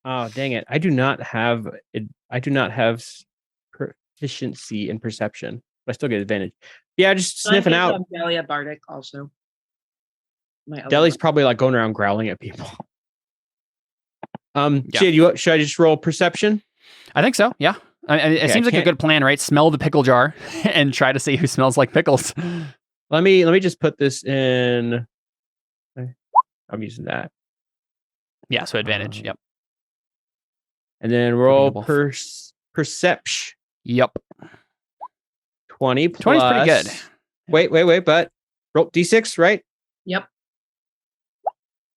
Oh, dang it. I do not have proficiency in perception, but I still get advantage. Yeah, just sniffing out. Delia Bardic also. Deli's probably like going around growling at people. Yeah. Jade, should I just roll perception? I think so, yeah. It seems like a good plan, right? Smell the pickle jar and try to see who smells like pickles. Let me just put this in. I'm using that. Yeah, so advantage, yep. And then roll perception. Yep. 20 plus. 20's pretty good. Wait, but roll D6, right? Yep.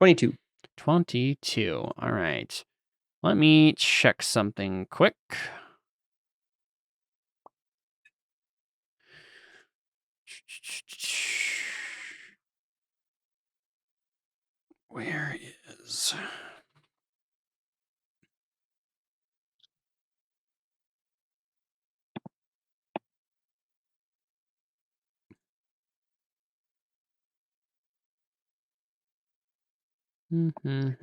22. 22. All right. Let me check something quick. Where is...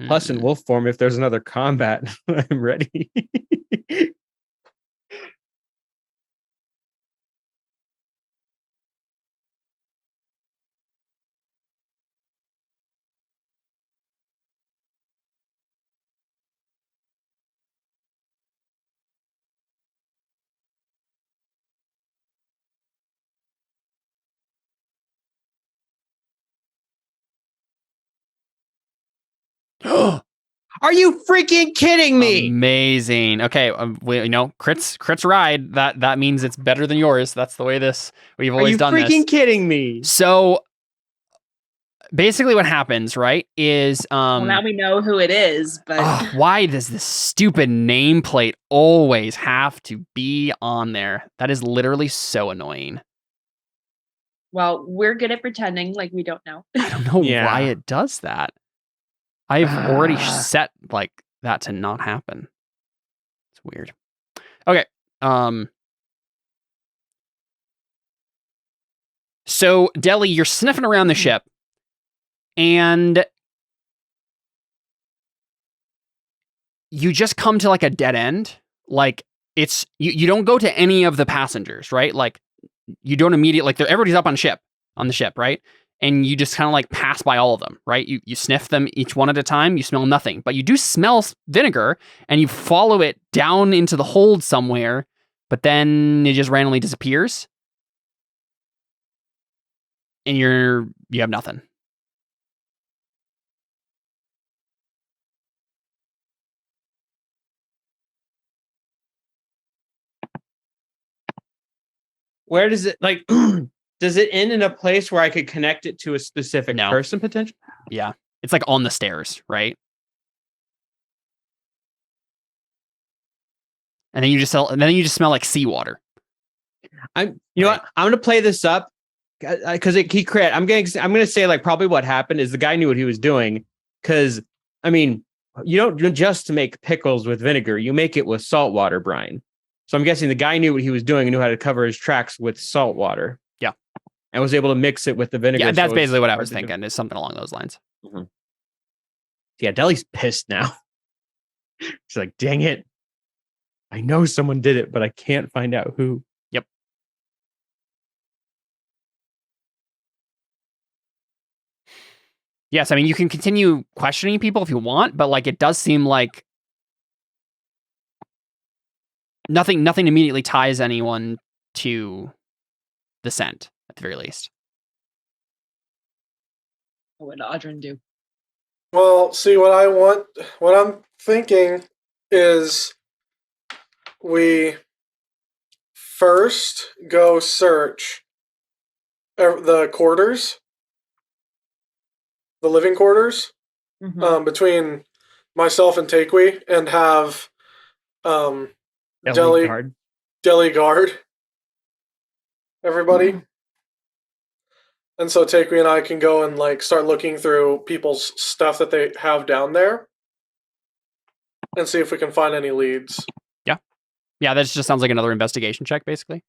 Plus in wolf form, if there's another combat, I'm ready. Are you freaking kidding me? Amazing. Okay, crits ride. That means it's better than yours. That's the way we've always done this. Are you freaking kidding me? So basically what happens, right, is well, now we know who it is, but why does this stupid nameplate always have to be on there? That is literally so annoying. Well, we're good at pretending like we don't know. I don't know why it does that. I've already set like that to not happen. It's weird. Okay. So Deli, you're sniffing around the ship, and you just come to like a dead end. Like it's you don't go to any of the passengers, right? Like you don't immediately everybody's up on the ship, right? And you just kind of like pass by all of them, right? You sniff them each one at a time. You smell nothing, but you do smell vinegar, and you follow it down into the hold somewhere, but then it just randomly disappears, and you have nothing. Where does it like? Does it end in a place where I could connect it to a specific person potentially? Yeah. It's like on the stairs, right? And then you just smell like seawater. You know what? I'm gonna play this up because he crit. I'm gonna say like probably what happened is the guy knew what he was doing, because I mean you don't just make pickles with vinegar, you make it with salt water brine. So I'm guessing the guy knew what he was doing and knew how to cover his tracks with salt water. Yeah. And was able to mix it with the vinegar. Yeah, that's basically what I was thinking, is something along those lines. Mm-hmm. Yeah, Deli's pissed now. She's like, dang it. I know someone did it, but I can't find out who. Yep. Yes, I mean, you can continue questioning people if you want, but like it does seem like nothing immediately ties anyone to the scent, at the very least. What would Audrin do? Well, see, what I'm thinking is we first go search the quarters, the living quarters, Mhm. between myself and Takewee, and have Deli guard. Deli guard everybody. And so Takewee and I can go and like start looking through people's stuff that they have down there and see if we can find any leads. Yeah, that just sounds like another investigation check, basically.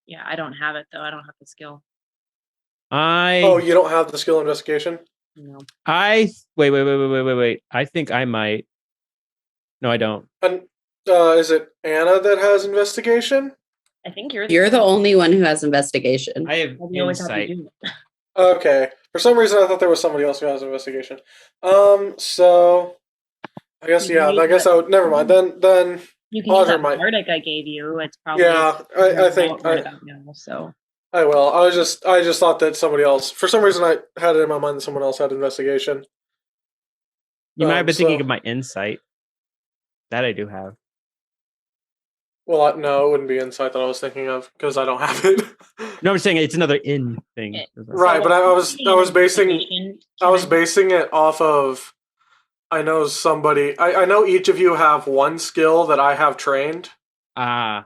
Yeah, I don't have it though. I don't have the skill. Oh, you don't have the skill investigation? No. Wait. I think I might. No, I don't. And is it Anna that has investigation? I think you're the only one who has investigation. I have We always have to insight. do it. Okay. For some reason, I thought there was somebody else who has investigation. So I guess I guess I would. Never mind. Then You can use Audrin that might. Bardic I gave you. It's probably I think right about now. So I will. I just thought that somebody else. For some reason, I had it in my mind that someone else had investigation. You might have been thinking so- of my insight. That I do have. Well, no, it wouldn't be insight that I was thinking of because I don't have it. No, I'm saying it's another in thing. Yeah. Right, but I was basing it off of. I know somebody. I know each of you have one skill that I have trained. Yeah.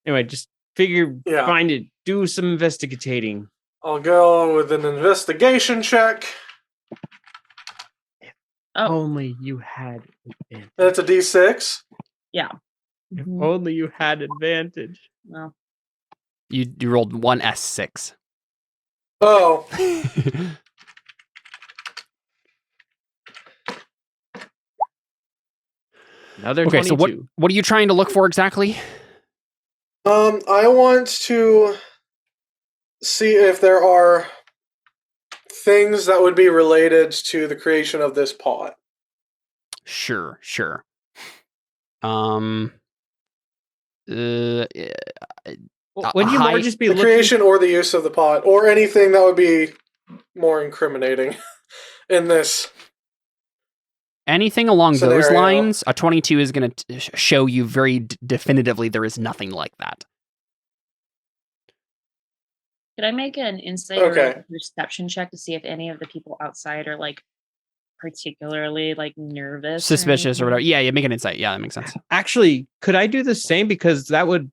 Anyway, just find it. Do some investigating. I'll go with an investigation check. Only you had advantage. That's a D6. Yeah. If only you had advantage. Well, You rolled one S6. Oh, Another Okay, 22. so what are you trying to look for exactly? I want to see if there are things that would be related to the creation of this pot. Sure. Uh, Wouldn't you more just be The looking? creation or the use of the pot, or anything that would be more incriminating in this. Anything along those scenario. lines, a 22 is going to show you very definitively there is nothing like that. could I make an insight Okay. or a perception check to see if any of the people outside are like particularly like nervous, Suspicious or anything? whatever. Yeah, make an insight. Yeah, that makes sense. Actually, could I do the same? Because that would.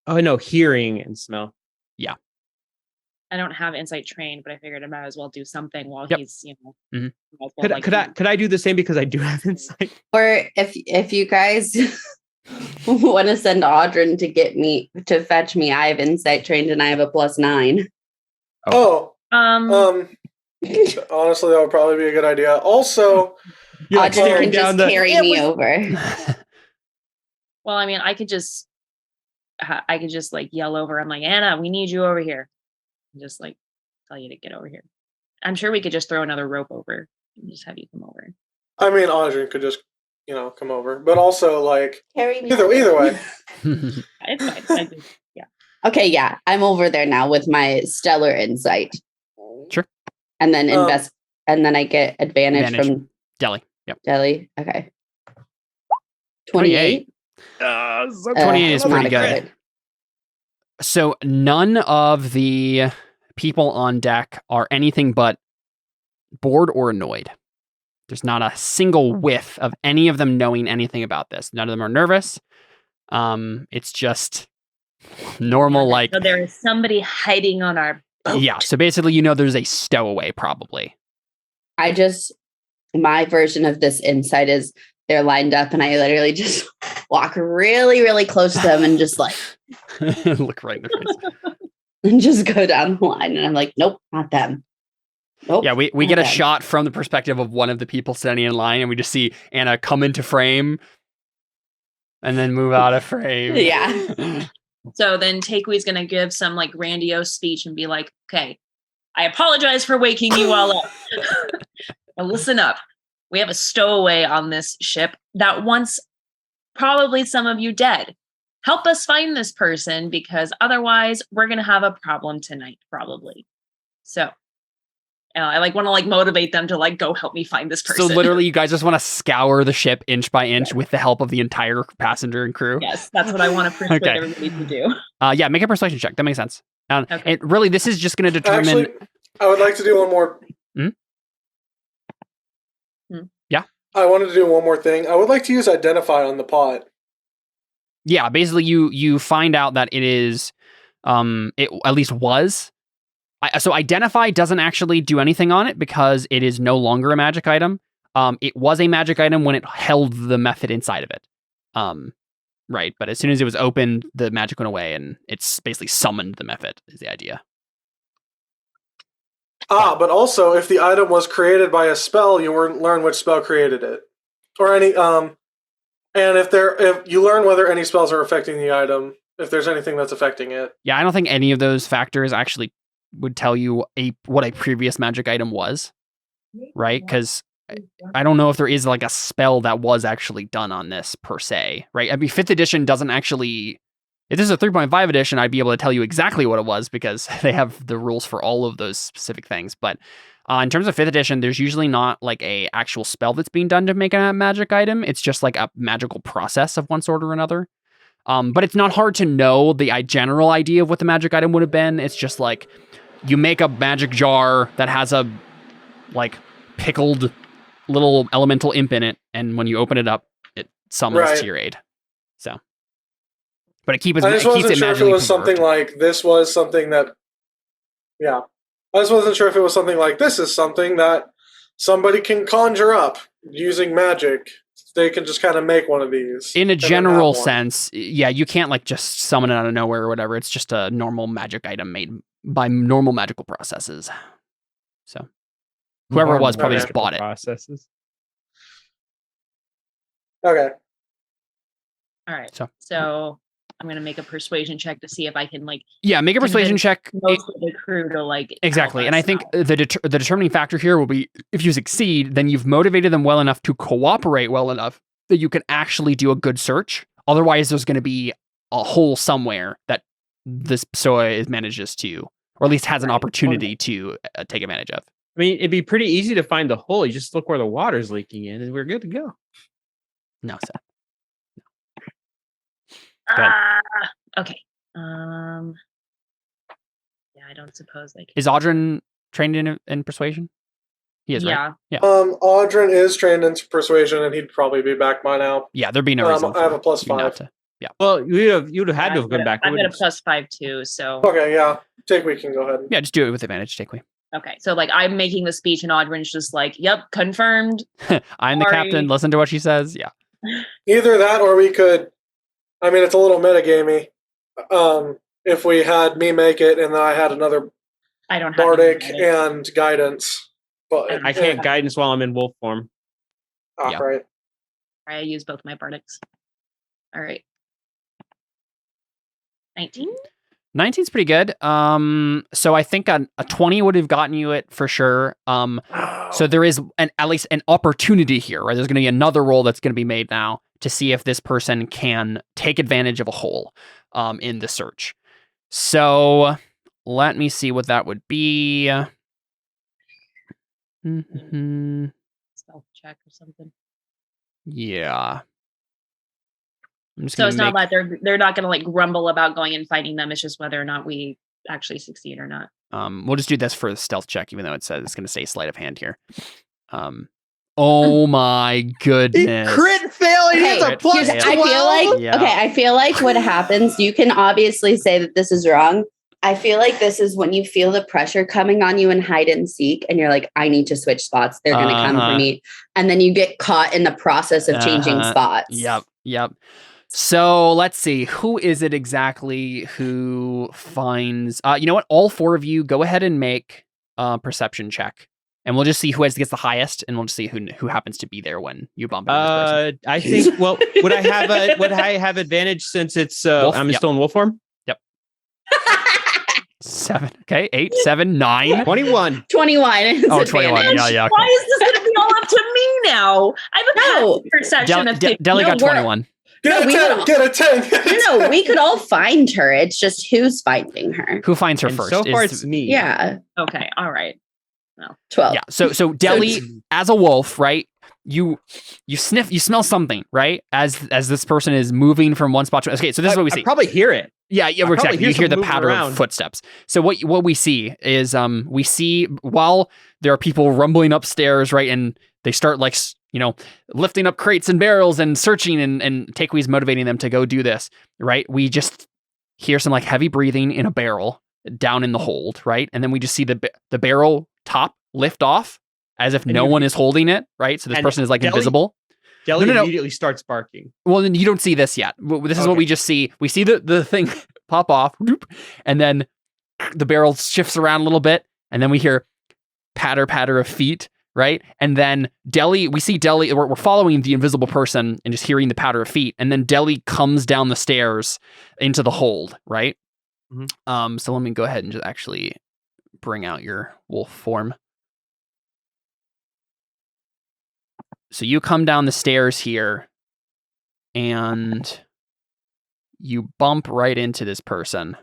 Oh no, hearing and smell. I don't have insight trained, but I figured I might as well do something while Yep. he's, might Mhm. as well, Could I do the same because I do have insight? Or if you guys want to send Audrin to fetch me, I have insight trained and I have a +9. Oh, Um, honestly, that would probably be a good idea. Also, You're like Audrin staring can down just the. carry me over. well, I mean, I could just like yell over. I'm like, Anna, we need you over here. And just like tell you to get over here. I'm sure we could just throw another rope over and just have you come over. I mean, Audrin could just, come over, but also like Carry me either over. way. It's fine. Okay, yeah, I'm over there now with my stellar insight. Sure. And then and then I get advantage Advantage. from Deli. Yep. Deli. Okay. 28. 28 is not pretty a good. crit. So none of the people on deck are anything but bored or annoyed. There's not a single whiff of any of them knowing anything about this. None of them are nervous. It's just normal, like, So there is somebody hiding on our boat. yeah. So basically, there's a stowaway probably. My version of this insight is they're lined up and I literally just walk really, really close to them and just like Look right in their face. and just go down the line. And I'm like, nope, not them. Nope. Yeah, we not get a them. shot from the perspective of one of the people standing in line, and we just see Anna come into frame and then move out of frame. Yeah. So then Takewee's going to give some like grandiose speech and be like, okay, I apologize for waking you all up. Now listen up. We have a stowaway on this ship. that wants probably some of you dead. Help us find this person, because otherwise we're going to have a problem tonight, probably. So I like want to like motivate them to like go help me find this person. So literally, you guys just want to scour the ship inch by inch with the help of the entire passenger and crew. Yes, that's what I want to persuade Okay. everybody to do. Yeah, make a persuasion check. That makes sense. Okay. And really, this is just going to determine. Actually, I would like to do one more. Yeah. I wanted to do one more thing. I would like to use identify on the pot. Yeah, basically, you find out that it is, it at least was. So identify doesn't actually do anything on it because it is no longer a magic item. It was a magic item when it held the method inside of it. Right, but as soon as it was opened, the magic went away, and it's basically summoned the method. Is the idea? But also, if the item was created by a spell, you learn which spell created it, or any and if you learn whether any spells are affecting the item, if there's anything that's affecting it. Yeah, I don't think any of those factors actually would tell you what a previous magic item was, right? Because I don't know if there is like a spell that was actually done on this per se, right? I mean, 5th edition doesn't actually. If this is a 3.5 edition, I'd be able to tell you exactly what it was because they have the rules for all of those specific things. But in terms of 5th edition, there's usually not like a actual spell that's being done to make a magic item. It's just like a magical process of one sort or another. But it's not hard to know the general idea of what the magic item would have been. It's just like you make a magic jar that has a like pickled little elemental imp in it, and when you open it up, it summons to your aid. So, but it keeps it. I just wasn't sure if it was something like this was something that. Yeah, I just wasn't sure if it was something like this is something that somebody can conjure up using magic. They can just kind of make one of these. In a general sense, yeah, you can't like just summon it out of nowhere or whatever. It's just a normal magic item made by normal magical processes. So whoever it was probably just bought it. Processes. Okay. All right. So I'm gonna make a persuasion check to see if I can like. Yeah, make a persuasion check. Most of the crew to like. Exactly, and I think the determining factor here will be if you succeed, then you've motivated them well enough to cooperate well enough that you can actually do a good search. Otherwise, there's going to be a hole somewhere that this Stoa manages to, or at least has an opportunity to take advantage of. I mean, it'd be pretty easy to find the hole. You just look where the water's leaking in, and we're good to go. No, Seth. Okay. Yeah, I don't suppose I can. Is Audrin trained in persuasion? He is, right? Yeah. Audrin is trained in persuasion, and he'd probably be back by now. Yeah, there'd be no reason. I have a +5. Yeah. Well, you'd have had to have gone back. I've got a +5 too. So. Okay. Yeah. Takeway can go ahead. Yeah, just do it with advantage. Takeway. Okay, so like I'm making the speech, and Audrin's just like, "Yep, confirmed." I'm the captain. Listen to what she says. Yeah. Either that, or we could. I mean, it's a little metagamey. If we had me make it, and then I had another. I don't have Bardic and guidance, but I can't guidance while I'm in wolf form. Yeah. Right. I use both my bardics. All right. 19. 19's pretty good. So I think a 20 would have gotten you it for sure. So there is at least an opportunity here, right? There's going to be another roll that's going to be made now to see if this person can take advantage of a hole in the search. So let me see what that would be. Stealth check or something. Yeah. So it's not like they're not going to like grumble about going and fighting them. It's just whether or not we actually succeed or not. We'll just do this for the stealth check, even though it says it's going to say sleight of hand here. Oh my goodness! Crit fail. He has a +12. I feel like what happens. You can obviously say that this is wrong. I feel like this is when you feel the pressure coming on you in hide and seek, and you're like, I need to switch spots. They're going to come for me, and then you get caught in the process of changing spots. Yep. So let's see. Who is it exactly who finds... you know what? All four of you, go ahead and make a perception check. And we'll just see who gets the highest, and we'll just see who happens to be there when you bump into this person. I think, well, would I have advantage since it's I'm still in wolf form? Yep. 7. Okay. 8, 7, 9. 21. 21. It's Oh, 21. advantage. Yeah. Why is this going to be all up to me now? I have a No. passive perception of things. Deli got No, we're- 21. Get we a 10. will- Get a 10. No, we could all find her. It's just who's finding her. Who finds her And first? so far, is- it's me. Yeah. Okay, all right. 12. yeah. So Deli, as a wolf, right? You sniff, you smell something, right? As this person is moving from one spot to okay. So this is what we see. I probably hear it. Yeah, probably exactly. hear You hear the something moving patter around. of footsteps. So what we see is we see while there are people rumbling upstairs, right, and they start like lifting up crates and barrels and searching, and Takewee's motivating them to go do this, right? We just hear some like heavy breathing in a barrel down in the hold, right, and then we just see the barrel top lift off as if And no you- one is holding it, right? So this and person is like Deli- invisible. Deli No. immediately starts barking. Well, then you don't see this yet. This is what Okay. we just see. We see the thing pop off, whoop, and then the barrel shifts around a little bit, and then we hear patter of feet, right? And then we see Deli, we're following the invisible person and just hearing the patter of feet, and then Deli comes down the stairs into the hold, right? Mhm. So let me go ahead and just actually bring out your wolf form. So you come down the stairs here, and you bump right into this person.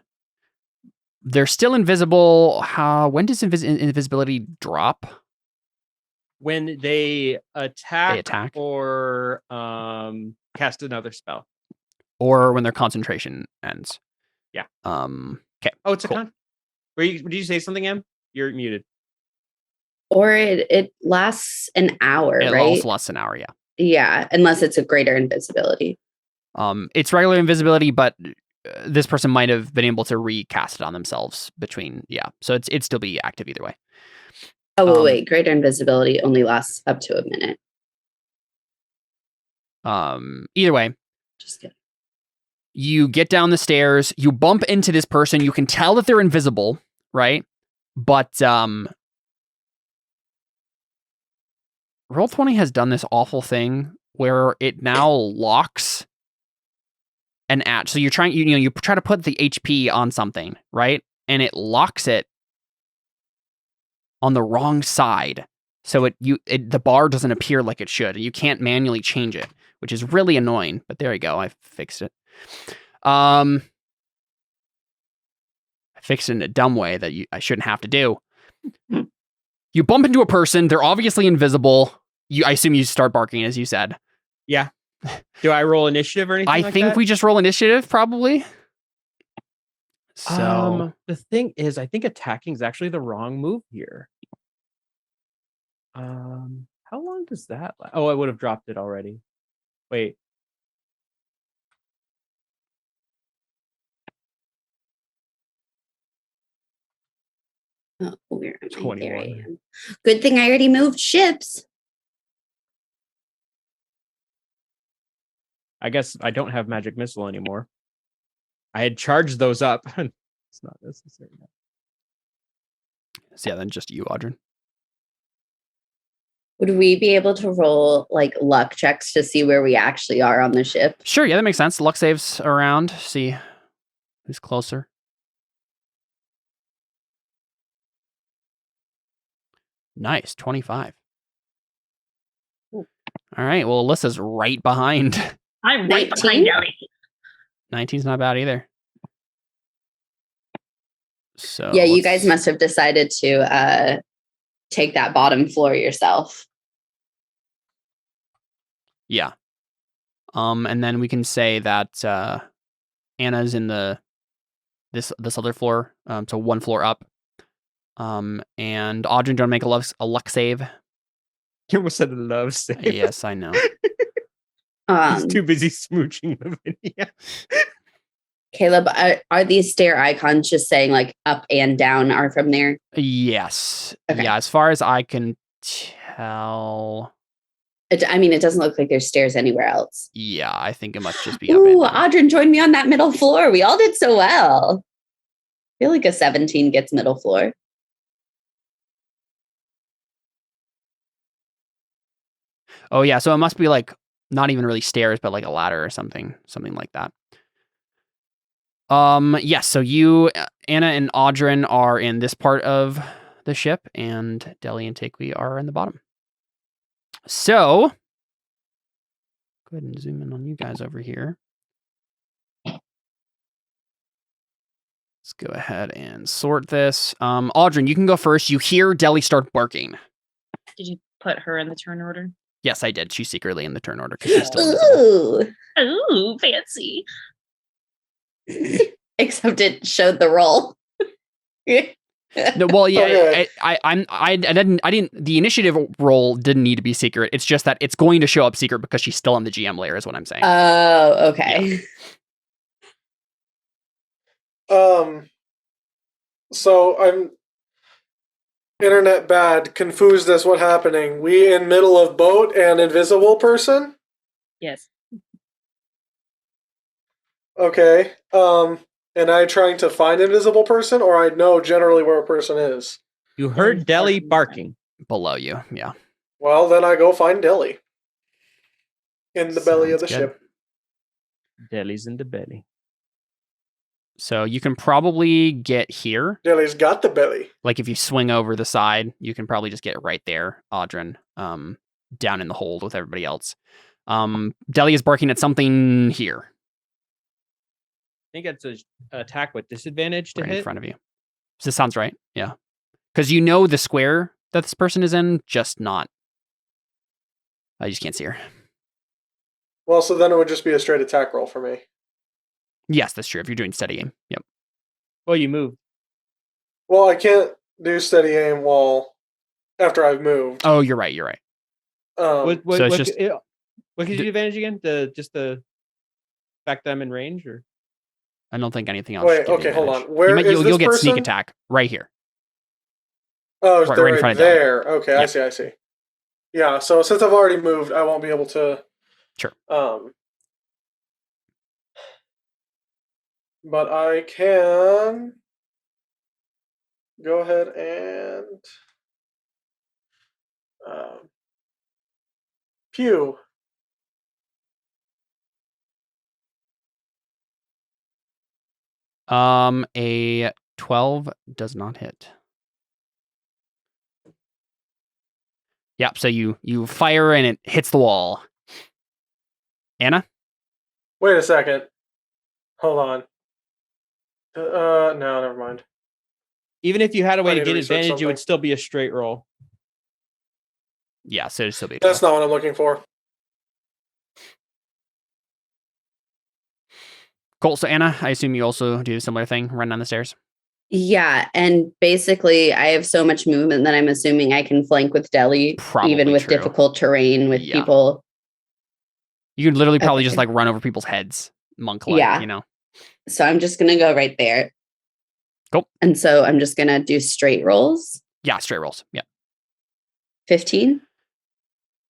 They're still invisible. When does invisibility drop? When they attack, They or cast another spell. Or when their concentration ends? Yeah. Okay. Oh, it's Cool. a con. Did you say something, Em? You're muted. Or it lasts an hour, It right? also lasts an hour, yeah. Yeah, unless it's a greater invisibility. It's regular invisibility, but this person might have been able to recast it on themselves between, so it'd still be active either way. Oh, wait, greater invisibility only lasts up to a minute. Either way, Just kidding. you get down the stairs, you bump into this person, you can tell that they're invisible, right? But Roll20 has done this awful thing where it now locks an at. So you're trying, you try to put the HP on something, right? And it locks it on the wrong side. So the bar doesn't appear like it should, and you can't manually change it, which is really annoying. But there you go, I fixed it. I fixed it in a dumb way that I shouldn't have to do. You bump into a person, they're obviously invisible. I assume you start barking, as you said. Yeah. Do I roll initiative or anything? I like think that? we just roll initiative, probably. So the thing is, I think attacking is actually the wrong move here. How long does that last? Oh, I would have dropped it already. Wait. Oh, where am I? There I 21. am. Good thing I already moved ships. I guess I don't have magic missile anymore. I had charged those up. It's not necessary now. yeah, then just you, Audrey. Would we be able to roll like luck checks to see where we actually are on the ship? Sure, yeah, that makes sense. Luck saves around. See who's closer. Nice, 25. Ooh. All right, well, Alyssa's right behind. I'm right 19? behind Ellie. 19's not bad either. So Yeah, you let's- guys must have decided to take that bottom floor yourself. Yeah. And then we can say that Anna's in this other floor, so one floor up. And Audrey, do you want to make a luck save? You almost said a love save. Yes, I know. He's too busy smooching Lavinia. Caleb, are these stair icons just saying like up and down are from there? Yes. Okay. Yeah, as far as I can tell. I mean, it doesn't look like there's stairs anywhere else. Yeah, I think it must just be up Ooh, and down. Audrey joined me on that middle floor. We all did so well. I feel like a 17 gets middle floor. Oh yeah, so it must be like not even really stairs, but like a ladder or something like that. Yes, so you, Anna and Audrin are in this part of the ship, and Deli and Takewee are in the bottom. So, go ahead and zoom in on you guys over here. Let's go ahead and sort this. Audrin, you can go first. You hear Deli start barking. Did you put her in the turn order? Yes, I did. She's secretly in the turn order because she's still invisible. Ooh, fancy. Except it showed the roll. No, well, yeah, Okay. I didn't. The initiative roll didn't need to be secret. It's just that it's going to show up secret because she's still on the GM layer, is what I'm saying. Oh, okay. So I'm internet bad, confused as what happening. We in middle of boat and invisible person? Yes. Okay. And I trying to find invisible person, or I know generally where a person is? You heard Deli barking. Below you, yeah. Well, then I go find Deli. In the belly of the Sounds good. ship. Deli's in the belly. So you can probably get here. Deli's got the belly. Like if you swing over the side, you can probably just get right there, Audrin, down in the hold with everybody else. Deli is barking at something here. I think it's an attack with disadvantage to Right hit. in front of you. So this sounds right. Yeah. Because you know the square that this person is in, just not. I just can't see her. Well, so then it would just be a straight attack roll for me. Yes, that's true. If you're doing steady aim. Yep. Well, you move. Well, I can't do steady aim while after I've moved. Oh, you're right. You're right. What So it's just- what gives you advantage again? Just the fact that I'm in range, or I don't think anything else. Wait, should give you okay, hold advantage. on. Where is you'll this get sneak person? attack right here. Oh, Right- they're right in right, front of Deli. there. Okay, Yeah. I see. Yeah, so since I've already moved, I won't be able to. Sure. But I can go ahead and pew. A 12 does not hit. Yep. So you fire and it hits the wall. Anna? Wait a second. Hold on. No, never mind. even if you had a way I to need to get research advantage, it would something. still be a straight roll. Yeah, so it'd still be a That's 12. not what I'm looking for. Cool. So Anna, I assume you also do a similar thing, run down the stairs. Yeah, and basically I have so much movement that I'm assuming I can flank with Deli, Probably even with true. difficult terrain with Yeah. people. You could literally probably Okay. just like run over people's heads, monk-like, Yeah. you know? So I'm just gonna go right there. Cool. And so I'm just gonna do straight rolls. Yeah, straight rolls. Yeah. 15.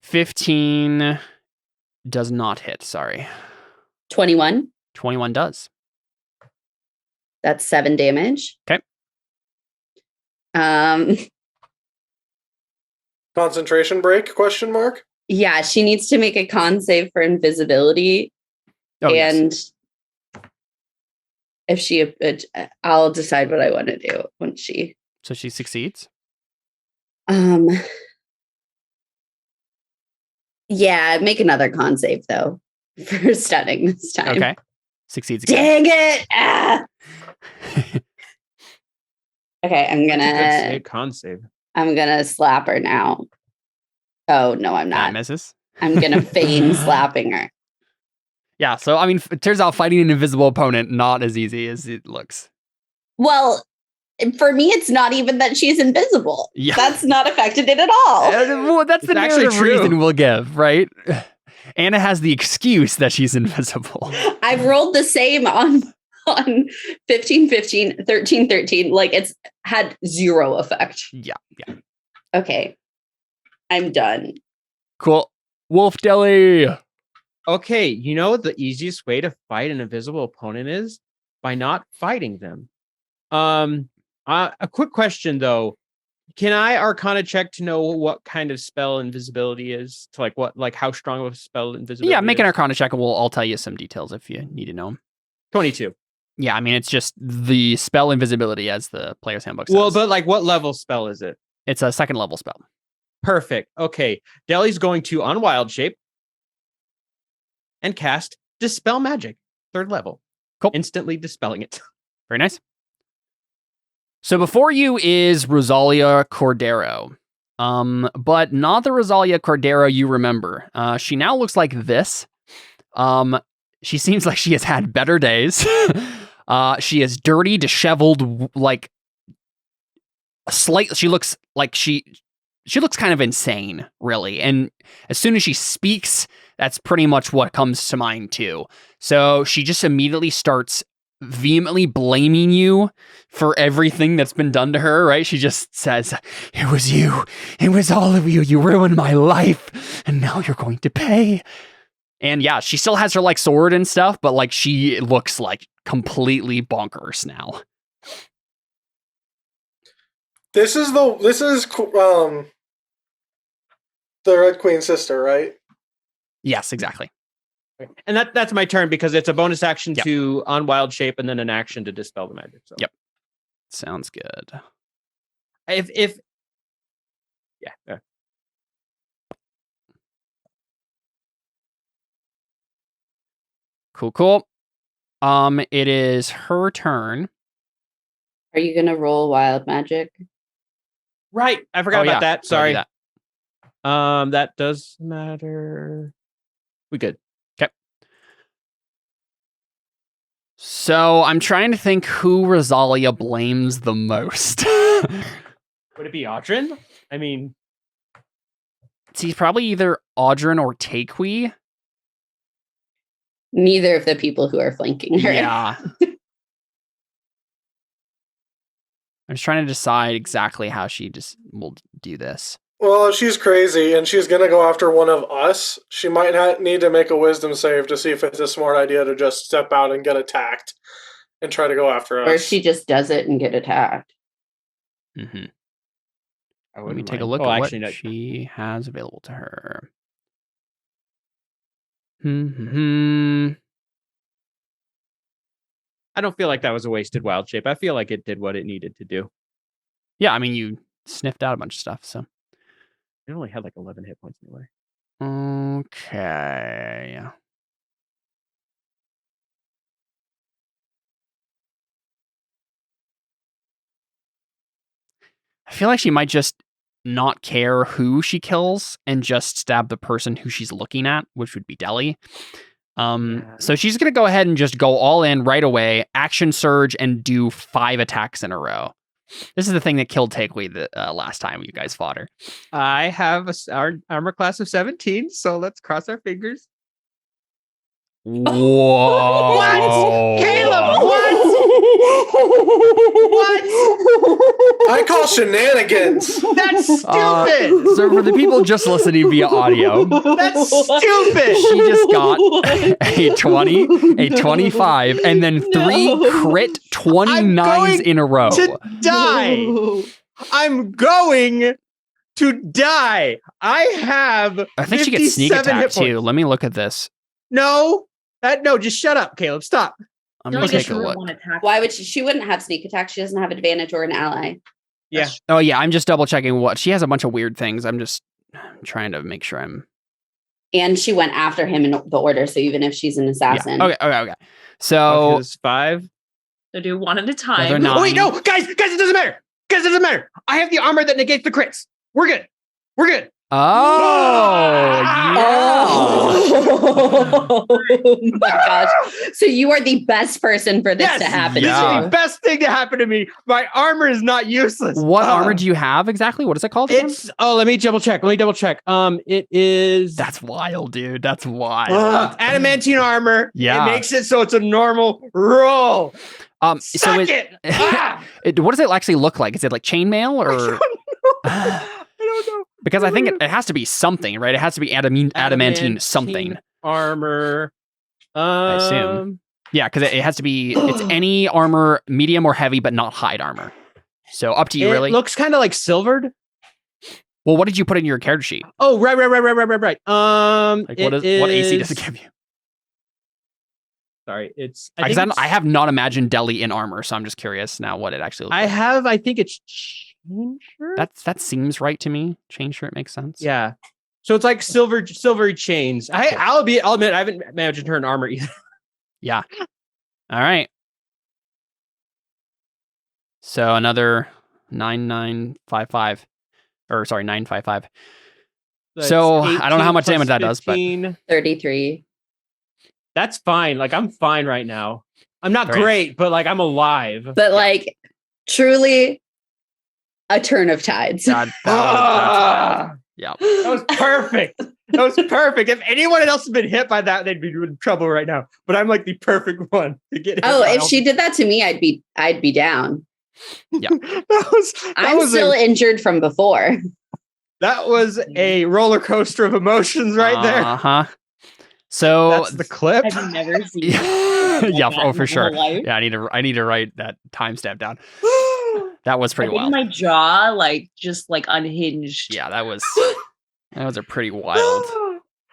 15 does not hit, sorry. 21. 21 does. That's 7 damage. Okay. Concentration break? Question mark. Yeah, she needs to make a con save for invisibility. Oh, yes. And if she, I'll decide what I want to do when she. So she succeeds? Yeah, make another con save though for stunning this time. Okay. Succeeds again. Dang it! Ah! Okay, Con save. I'm gonna slap her now. Oh no, I'm That not. misses. I'm gonna feign slapping her. Yeah, so I mean, it turns out fighting an invisible opponent not as easy as it looks. Well, for me, it's not even that she's invisible. Yeah. That's not affected it at all. Well, that's the It's actually narrative true. reason we'll give, right? Anna has the excuse that she's invisible. I've rolled the same on 15, 15, 13, 13. Like it's had zero effect. Yeah. Okay. I'm done. Cool. Wolf Deli. Okay, you know what the easiest way to fight an invisible opponent is? By not fighting them. A quick question though. Can I Arcana check to know what kind of spell invisibility is? To like how strong of a spell invisibility Yeah, make an is? Arcana check and I'll tell you some details if you need to know them. 22. Yeah, I mean, it's just the spell invisibility as the player's handbook says. Well, but like what level spell is it? It's a 2nd level spell. Perfect. Okay. Deli's going to unwild shape and cast Dispel Magic, 3rd level. Cool. Instantly dispelling it. Very nice. So before you is Rosalia Cordero. But not the Rosalia Cordero you remember. She now looks like this. She seems like she has had better days. She is dirty, disheveled, like she looks like she looks kind of insane, really. And as soon as she speaks, that's pretty much what comes to mind too. So she just immediately starts vehemently blaming you for everything that's been done to her, right? She just says, "It was you. It was all of you. You ruined my life. And now you're going to pay." And yeah, she still has her like sword and stuff, but like she looks like completely bonkers now. This is the Red Queen's sister, right? Yes, exactly. And that's my turn because it's a bonus action Yep. to unwild shape and then an action to dispel the magic. So Yep. Sounds good. if yeah. Cool. It is her turn. Are you gonna roll wild magic? Right. I forgot about that. So I'll do Sorry. that. That does matter. We good. So I'm trying to think who Rosalia blames the most. Would it be Audrin? I mean, See, probably either Audrin or Takui. Neither of the people who are flanking her. Yeah. I'm just trying to decide exactly how she just will do this. Well, if she's crazy and she's going to go after one of us, she might need to make a wisdom save to see if it's a smart idea to just step out and get attacked and try to go after us. Or if she just does it and get attacked. Mm-hmm. I Let me wouldn't take a mind. look Oh, at actually, what no. she has available to her. Hmm. I don't feel like that was a wasted wild shape. I feel like it did what it needed to do. Yeah, I mean, you sniffed out a bunch of stuff, so. It only had like 11 hit points anyway. Okay. I feel like she might just not care who she kills and just stab the person who she's looking at, which would be Deli. So she's going to go ahead and just go all in right away, action surge, and do 5 attacks in a row. This is the thing that killed Takeway the last time you guys fought her. I have our armor class of 17, so let's cross our fingers. Whoa. What? Caleb, what? What? I call shenanigans. That's stupid. So for the people just listening via audio, That's stupid. she just got a 20, a 25, and then 3 crit 29s in a row. To die. I'm going to die. I have. I think she gets sneak 57 attack hit too. points. Let me look at this. No, just shut up, Caleb. Stop. I'm She gonna only gets take a look. 1 attack. Why would she wouldn't have sneak attack? She doesn't have advantage or an ally. Yeah. Oh yeah, I'm just double checking what she has a bunch of weird things. I'm just trying to make sure I'm. And she went after him in the order, so even if she's an assassin. Yeah. Okay. So It's 5. So do 1 at a they're time. not- Oh wait, no, guys, it doesn't matter. Guys, it doesn't matter. I have the armor that negates the crits. We're good. Oh yeah. Oh my gosh. So you are the best person for this Yes, to happen This Yeah. is the best thing to happen to me. My armor is not useless. What armor do you have exactly? What is it called? again? Let me double check. It is That's wild, dude. That's wild. adamantine armor. Yeah. It makes it so it's a normal roll. So Suck it. Ah! what does it actually look like? Is it like chainmail or? I don't know. Because I think it has to be something, right? It has to be adamantine something. Armor. I assume. Yeah, because it has to be. It's any armor, medium or heavy, but not hide armor. So up to you, It really. looks kind of like silvered. Well, what did you put in your character sheet? Oh, right. Like what AC does it give you? Sorry, it's. I have not imagined Deli in armor, so I'm just curious now what it actually looks like. I think it's chain shirt. That seems right to me. Chain shirt makes sense. Yeah. So it's like silvery chains. I'll admit I haven't imagined her in armor either. Yeah. All right. So another 9955, or sorry, 955. So I don't know how much damage that does, but 33. That's fine. Like I'm fine right now. I'm not great, but like I'm alive. But like truly a turn of tides. God, that's yeah. That was perfect. That was perfect. If anyone else had been hit by that, they'd be in trouble right now. But I'm like the perfect one to get hit. Oh, if she did that to me, I'd be down. Yeah. I'm still injured from before. That was a roller coaster of emotions right there. Uh-huh. So that's the clip. I've never seen yeah, for sure. Yeah, I need to write that timestamp down. That was pretty wild. My jaw just unhinged. Yeah, that was a pretty wild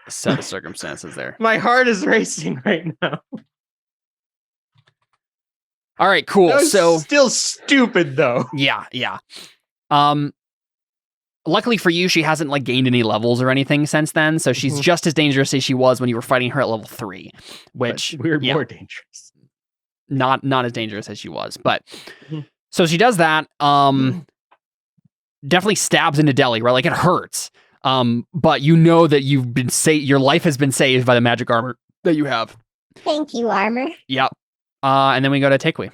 set of circumstances there. My heart is racing right now. All right, cool. So still stupid though. Yeah. Luckily for you, she hasn't gained any levels or anything since then, so she's just as dangerous as she was when you were fighting her at level 3, which we're more dangerous. Not as dangerous as she was, but so she does that. Definitely stabs into Deli, right? Like it hurts. But you know that you've been your life has been saved by the magic armor that you have. Thank you, armor. Yep. And then we go to takeaway.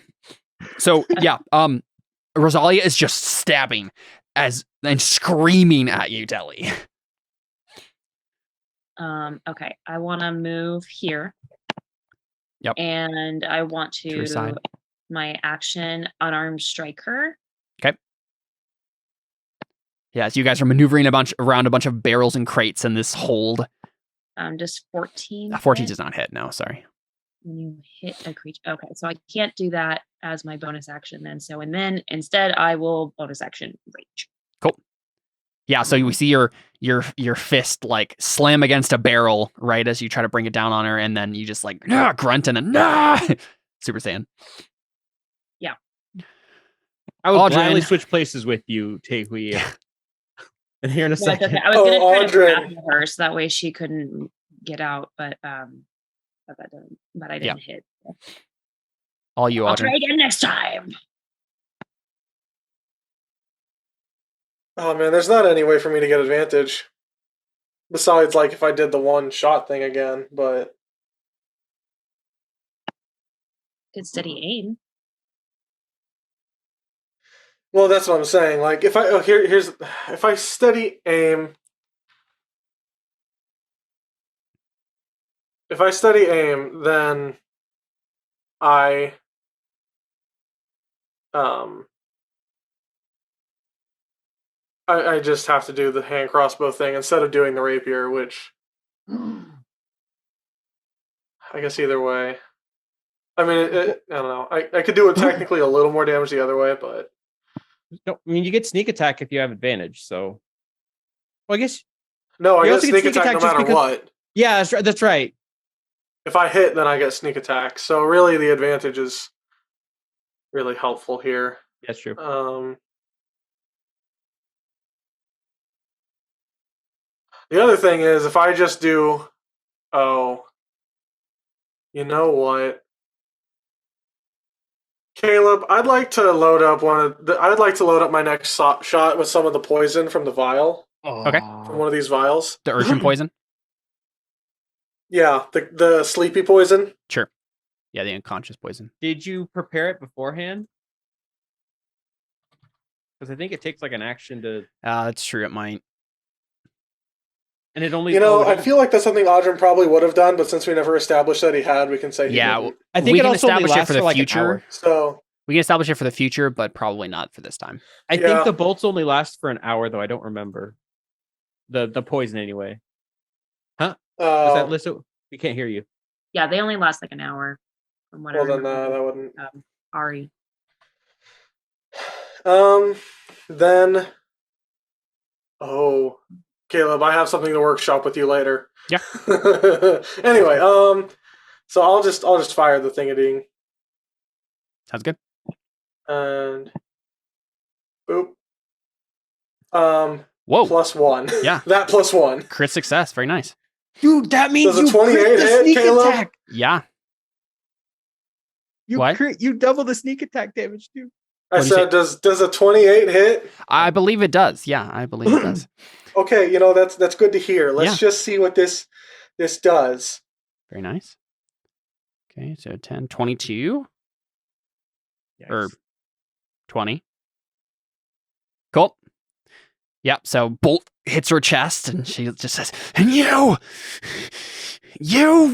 So yeah, Rosalia is just stabbing and screaming at you, Deli. Okay, I want to move here. Yep. And I want to side. My action unarmed strike her. Okay. Yeah, so you guys are maneuvering around a bunch of barrels and crates in this hold. Just 14. 14 does not hit. No, sorry. When you hit a creature. Okay, so I can't do that as my bonus action then. So and then instead I will bonus action rage. Cool. Yeah, so we see your fist slam against a barrel right as you try to bring it down on her, and then you just grunt and then Super Saiyan. Yeah. I would gladly switch places with you, Taehui. And here in a second. Okay. I was gonna try to grab her so that way she couldn't get out, but I didn't hit. All you, I'll try again next time. Oh man, there's not any way for me to get advantage. Besides, if I did the one shot thing again, but Good steady aim. Well, that's what I'm saying. If I if I steady aim. If I steady aim, then I just have to do the hand crossbow thing instead of doing the rapier, which I guess either way. I mean, I don't know. I could do it technically a little more damage the other way, but no, I mean you get sneak attack if you have advantage. So, well, I guess no, I get sneak attack no matter what. Yeah, that's right. If I hit, then I get sneak attack. So really, the advantage is really helpful here. That's true. The other thing is, if I just do, you know what, Caleb, I'd like to load up my next shot with some of the poison from the vial. Okay. From one of these vials. The urchin poison. Yeah, the sleepy poison. Sure. Yeah, the unconscious poison. Did you prepare it beforehand? Because I think it takes an action to. That's true. It might. And it only. I feel like that's something Audrin probably would have done, but since we never established that he had, we can say he didn't. I think we it can also establish it for the for future. So we can establish it for the future, but probably not for this time. I think the bolts only last for an hour, though. I don't remember the poison anyway. Huh? Is that Lissa? We can't hear you. Yeah, they only last an hour. From what I remember. That wouldn't. Ari. Then. Oh, Caleb, I have something to workshop with you later. Yeah. Anyway, So I'll just fire the thingading. Sounds good. And boop. Whoa. +1. Yeah. That +1. Crit success. Very nice. Dude, that means Does a you 28 crit the hit, sneak Caleb? attack. Yeah. You What? you double the sneak attack damage, dude. I What'd you said, does a 28 hit? I believe it does. Yeah, I believe it does. Okay, that's good to hear. Let's just see what this does. Very nice. Okay, so 10, 22, or 20. Cool. Yep, so bolt hits her chest, and she just says, and you,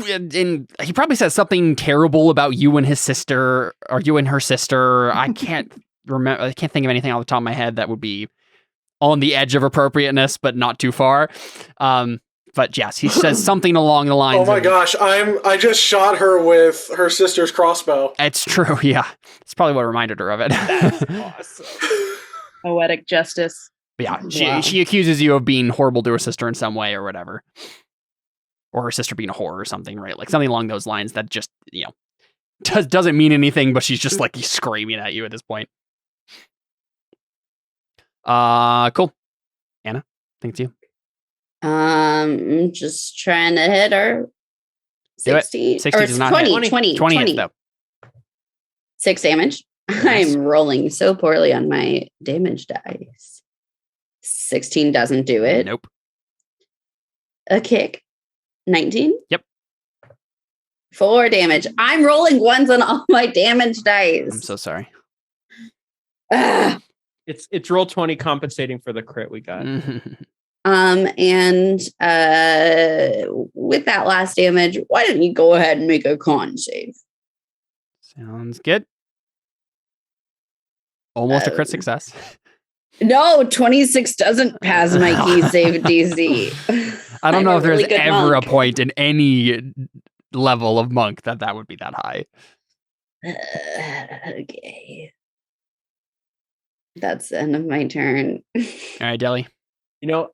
and he probably says something terrible about you and his sister, or you and her sister. I can't remember. I can't think of anything off the top of my head that would be on the edge of appropriateness, but not too far. But yes, he says something along the lines. Oh my gosh, I just shot her with her sister's crossbow. It's true. Yeah, it's probably what reminded her of it. That's awesome. Poetic justice. But yeah, Wow. she accuses you of being horrible to her sister in some way or whatever. Or her sister being a whore or something, right? Like something along those lines that just, doesn't mean anything, but she's just like screaming at you at this point. Cool. Anna, I think it's you. I'm just trying to hit her. Do it. 16 60 or does not 20, hit. 20, 20 hits, 20. though. 6 damage. Nice. I'm rolling so poorly on my damage dice. 16 doesn't do it. Nope. A kick. 19? Yep. 4 damage. I'm rolling ones on all my damage dice. I'm so sorry. Ah. It's roll 20 compensating for the crit we got. And with that last damage, why don't you go ahead and make a con save? Sounds good. Almost a crit success. No, 26 doesn't pass my key save DC. I don't I'm know a if there's really good ever monk. a point in any level of monk that would be that high. Okay. That's the end of my turn. All right, Deli.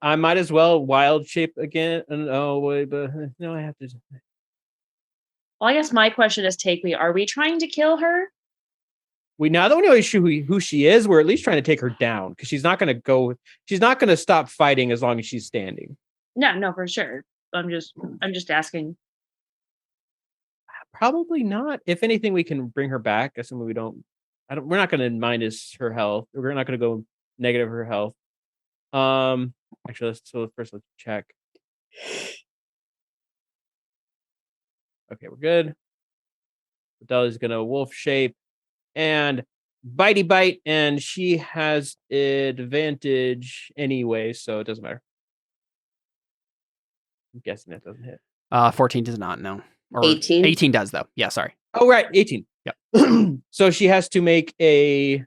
I might as well wild shape again. Oh, wait, but no, I have to. Well, I guess my question is, are we trying to kill her? Now that we know who she is, we're at least trying to take her down because she's not going to stop fighting as long as she's standing. No, for sure. I'm just asking. Probably not. If anything, we can bring her back. Assuming we're not going to minus her health. We're not going to go negative her health. Actually, let's check. Okay, we're good. Adela's gonna wolf shape and bitey bite, and she has advantage anyway, so it doesn't matter. I'm guessing that doesn't hit. 14 does not, no. Or 18? 18 does, though. Yeah, sorry. Oh, right, 18. Yep. So she has to make a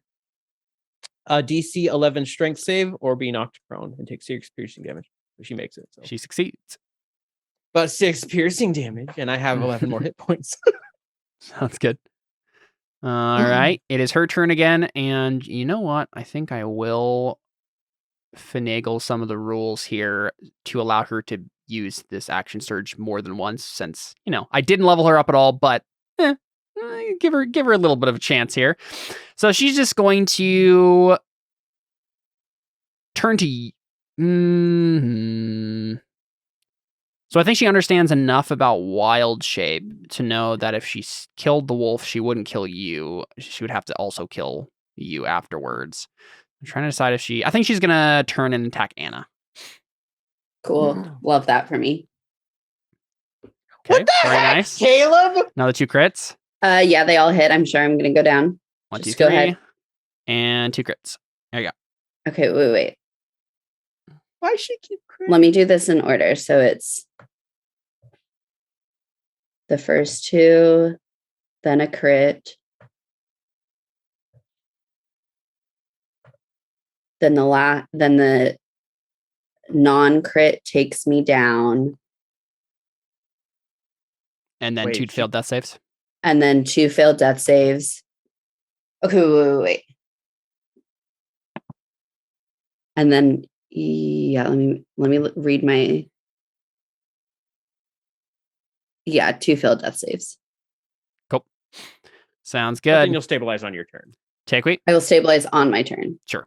DC 11 strength save or be knocked prone and take 6 piercing damage. So she makes it. So. She succeeds. But 6 piercing damage, and I have 11 more hit points. Sounds good. All right. It is her turn again. And you know what? I think I will finagle some of the rules here to allow her to use this action surge more than once since, I didn't level her up at all, but give her a little bit of a chance here. So she's just going to turn to... So I think she understands enough about wild shape to know that if she killed the wolf, she wouldn't kill you. She would have to also kill you afterwards. I'm trying to decide if I think she's going to turn and attack Anna. Cool. Love that for me. Okay, What the very heck, nice. Caleb? Another 2 crits. Yeah, they all hit. I'm sure I'm going to go down. 1, 2, Just go 3. ahead. And 2 crits. There you go. Okay, wait. Why she keep crit? Let me do this in order. So it's the first 2, then a crit, then the non-crit takes me down, And then Wait, 2 failed death saves. and then 2 failed death saves. Okay, wait. And then let me read my 2 failed death saves. Sounds But then good. you'll stabilize on your turn. Takewee. I will stabilize on my turn. Sure.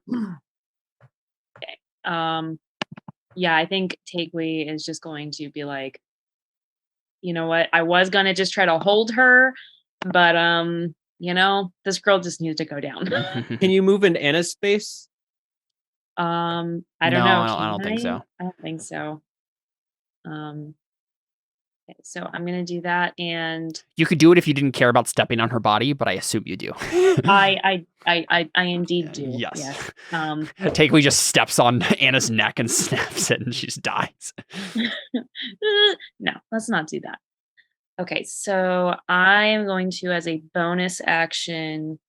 Yeah, I think Takewee is just going to be like, you know what? I was gonna just try to hold her, but this girl just needs to go down. Can you move into Anna's space? I don't No, know. I don't think so. I don't think so. Okay, so I'm gonna do that, and You could do it if you didn't care about stepping on her body, but I assume you do. I indeed do. Yes. Yeah. Takewee just steps on Anna's neck and snaps it, and she just dies. No, let's not do that. Okay, so I am going to, as a bonus action,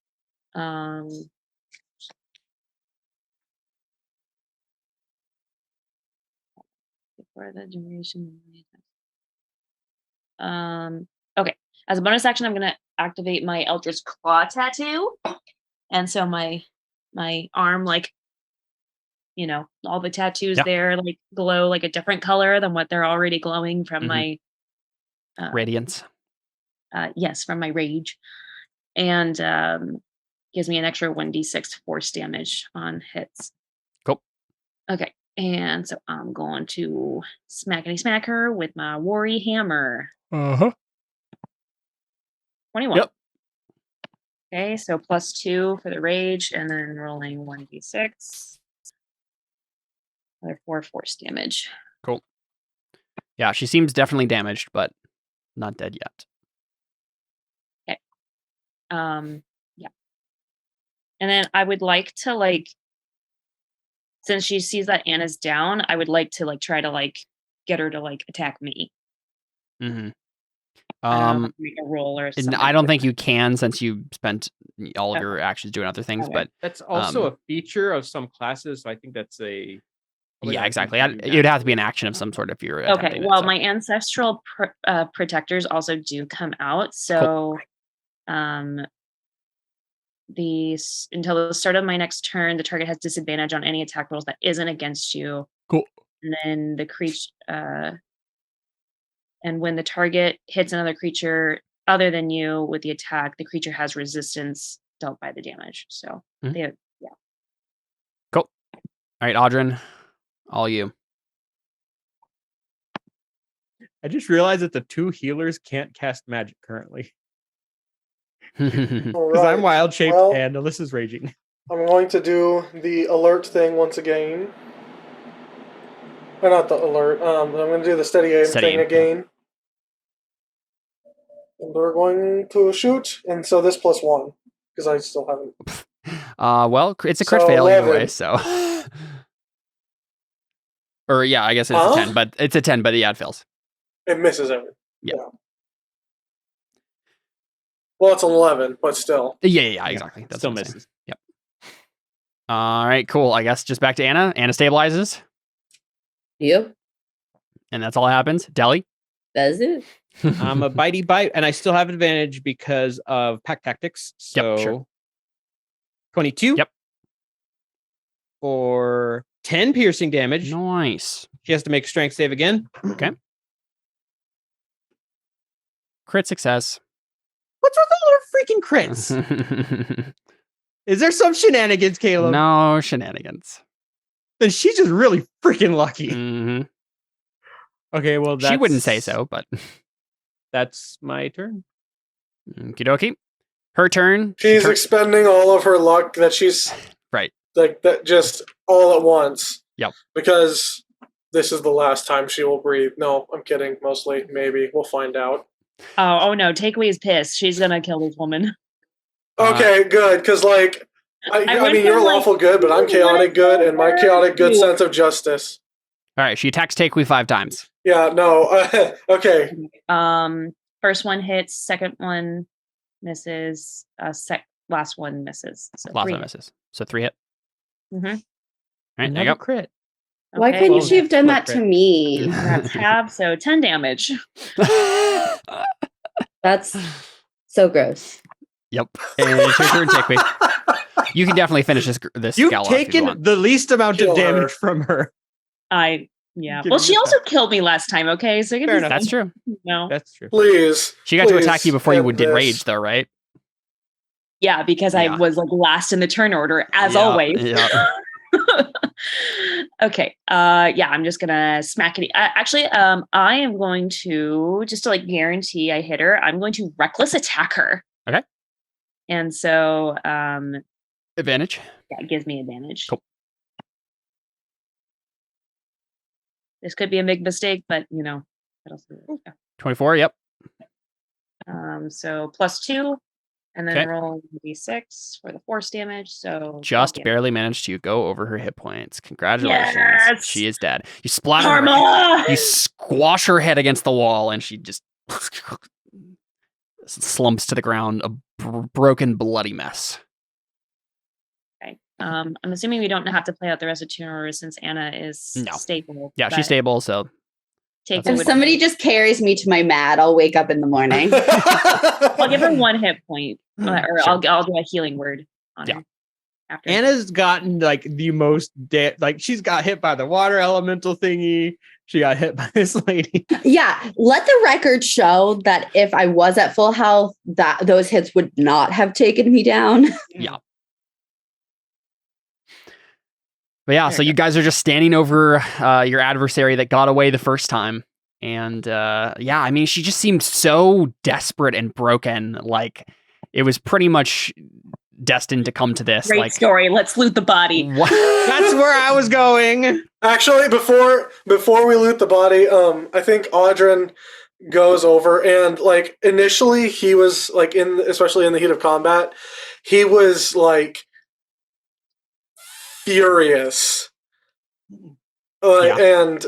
for the duration. Okay, as a bonus action, I'm going to activate my Eldritch Claw tattoo, and so my arm, like, all the tattoos there, like, glow like a different color than what they're already glowing from my Radiance. Yes, from my rage, and gives me an extra 1d6 force damage on hits. Cool. Okay, and so I'm going to smackety smack her with my Worry Hammer. 21. Yep. Okay, so +2 for the rage, and then rolling 1d6. Another 4 force damage. Cool. Yeah, she seems definitely damaged, but not dead yet. Okay. Yeah. And then I would like to, since she sees that Anna's down, I would like to try to get her to attack me. Mm-hmm. Make a roll or something. I don't think you can, since you spent all of your actions doing other things. Okay. But That's also a feature of some classes. So I think that's a. Yeah, exactly. It'd have to be an action of some sort if you're okay. attempting Well, it, so. my ancestral protectors also do come out, so until the start of my next turn, the target has disadvantage on any attack rolls that isn't against you. Cool. And then the creature, and when the target hits another creature other than you with the attack, the creature has resistance dealt by the damage. So yeah. Cool. All right, Audrin, all you. I just realized that the 2 healers can't cast magic currently. Because I'm wild shaped and Alyssa's raging. I'm going to do the alert thing once again. Or not the alert. I'm going to do the steady aim thing again. And we're going to shoot, and so this +1, because I still haven't. Well, it's a crit fail either way, so. Or yeah, I guess it's a 10, but it's a 10, but yeah, it fails. It misses everything. Yeah. Well, it's an 11, but still. Yeah, exactly. That's still misses. Yep. All right, cool. I guess just back to Anna. Anna stabilizes. Yep. And that's all that happens. Deli. That's it. I'm a bitey bite, and I still have advantage because of pack tactics. So, yep, sure. 22. Yep. For 10 piercing damage. Nice. She has to make a strength save again. Okay. Crit success. What's with all her freaking crits? Is there some shenanigans, Caleb? No shenanigans. Then she's just really freaking lucky. Mm-hmm. Okay, well, she wouldn't say so, but that's my turn. Okie dokie. Her turn. She's expending all of her luck that she's right. Like that, just all at once. Yep. Because this is the last time she will breathe. No, I'm kidding. Mostly, maybe we'll find out. Oh no! Takewee is pissed. She's gonna kill this woman. Okay, good. Because I mean, you're lawful good, but I'm chaotic good, and my chaotic good sense of justice. All right, she attacks Takewee 5 times. Yeah. No. Okay. First one hits. Second one misses. Last one misses. So last one misses. So 3 hit. Mm-hmm. All right, there you go. Crit. Why couldn't you have done that to me? That's half, so 10 damage. That's so gross. Yep. And it's your turn, Takewee. You can definitely finish this You've gala taken the least amount of damage from her. Yeah. Well, she also killed me last time, okay? So fair enough. That's true. No. That's true. Please. She got to attack you before you did rage, though, right? Yeah, because I Yeah. was like last in the turn order, as Yeah, always. yeah. Okay. Yeah, I'm just gonna smack it. Actually, I am going to, just to like guarantee I hit her, I'm going to reckless attack her. Okay. And so Advantage. yeah, it gives me advantage. Cool. This could be a big mistake, but you know, yeah. 24, yep. So +2, and then Okay. roll d6 for the force damage. So Just 12 damage. barely managed to go over her hit points. Congratulations. Yes! She is dead. You splatter her. Karma! You squash her head against the wall, and she just slumps to the ground, a broken, bloody mess. Okay. I'm assuming we don't have to play out the rest of turn order since Anna is No. stable. Yeah, but she's stable, so Take That's If somebody just carries me to my mat, I'll wake up in the morning. I'll give her 1 hit point, or Sure. I'll do a healing word on Yeah. her. After Anna's gotten like the most like she's got hit by the water elemental thingy. She got hit by this lady. Yeah, let the record show that if I was at full health, that those hits would not have taken me down. yeah. But yeah, There so you you guys are just standing over your adversary that got away the first time. And yeah, I mean, she just seemed so desperate and broken. Like, it was pretty much destined to come to this. Great Like, story. Let's loot the body. what? That's where I was going. Actually, before we loot the body, I think Audrin goes over and like initially he was like especially in the heat of combat, he was like furious. And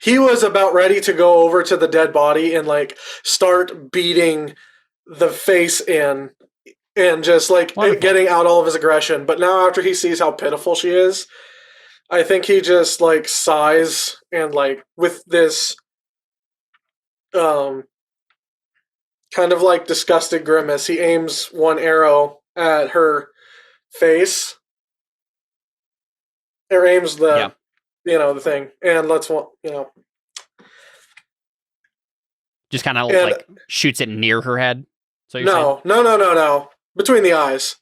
he was about ready to go over to the dead body and like start beating the face in and just like getting out all of his aggression. But now after he sees how pitiful she is, I think he just like sighs and like with this kind of like disgusted grimace, he aims one arrow at her face. Or aims the the thing and lets one just kind of like shoots it near her head. So you're saying? No. Between the eyes.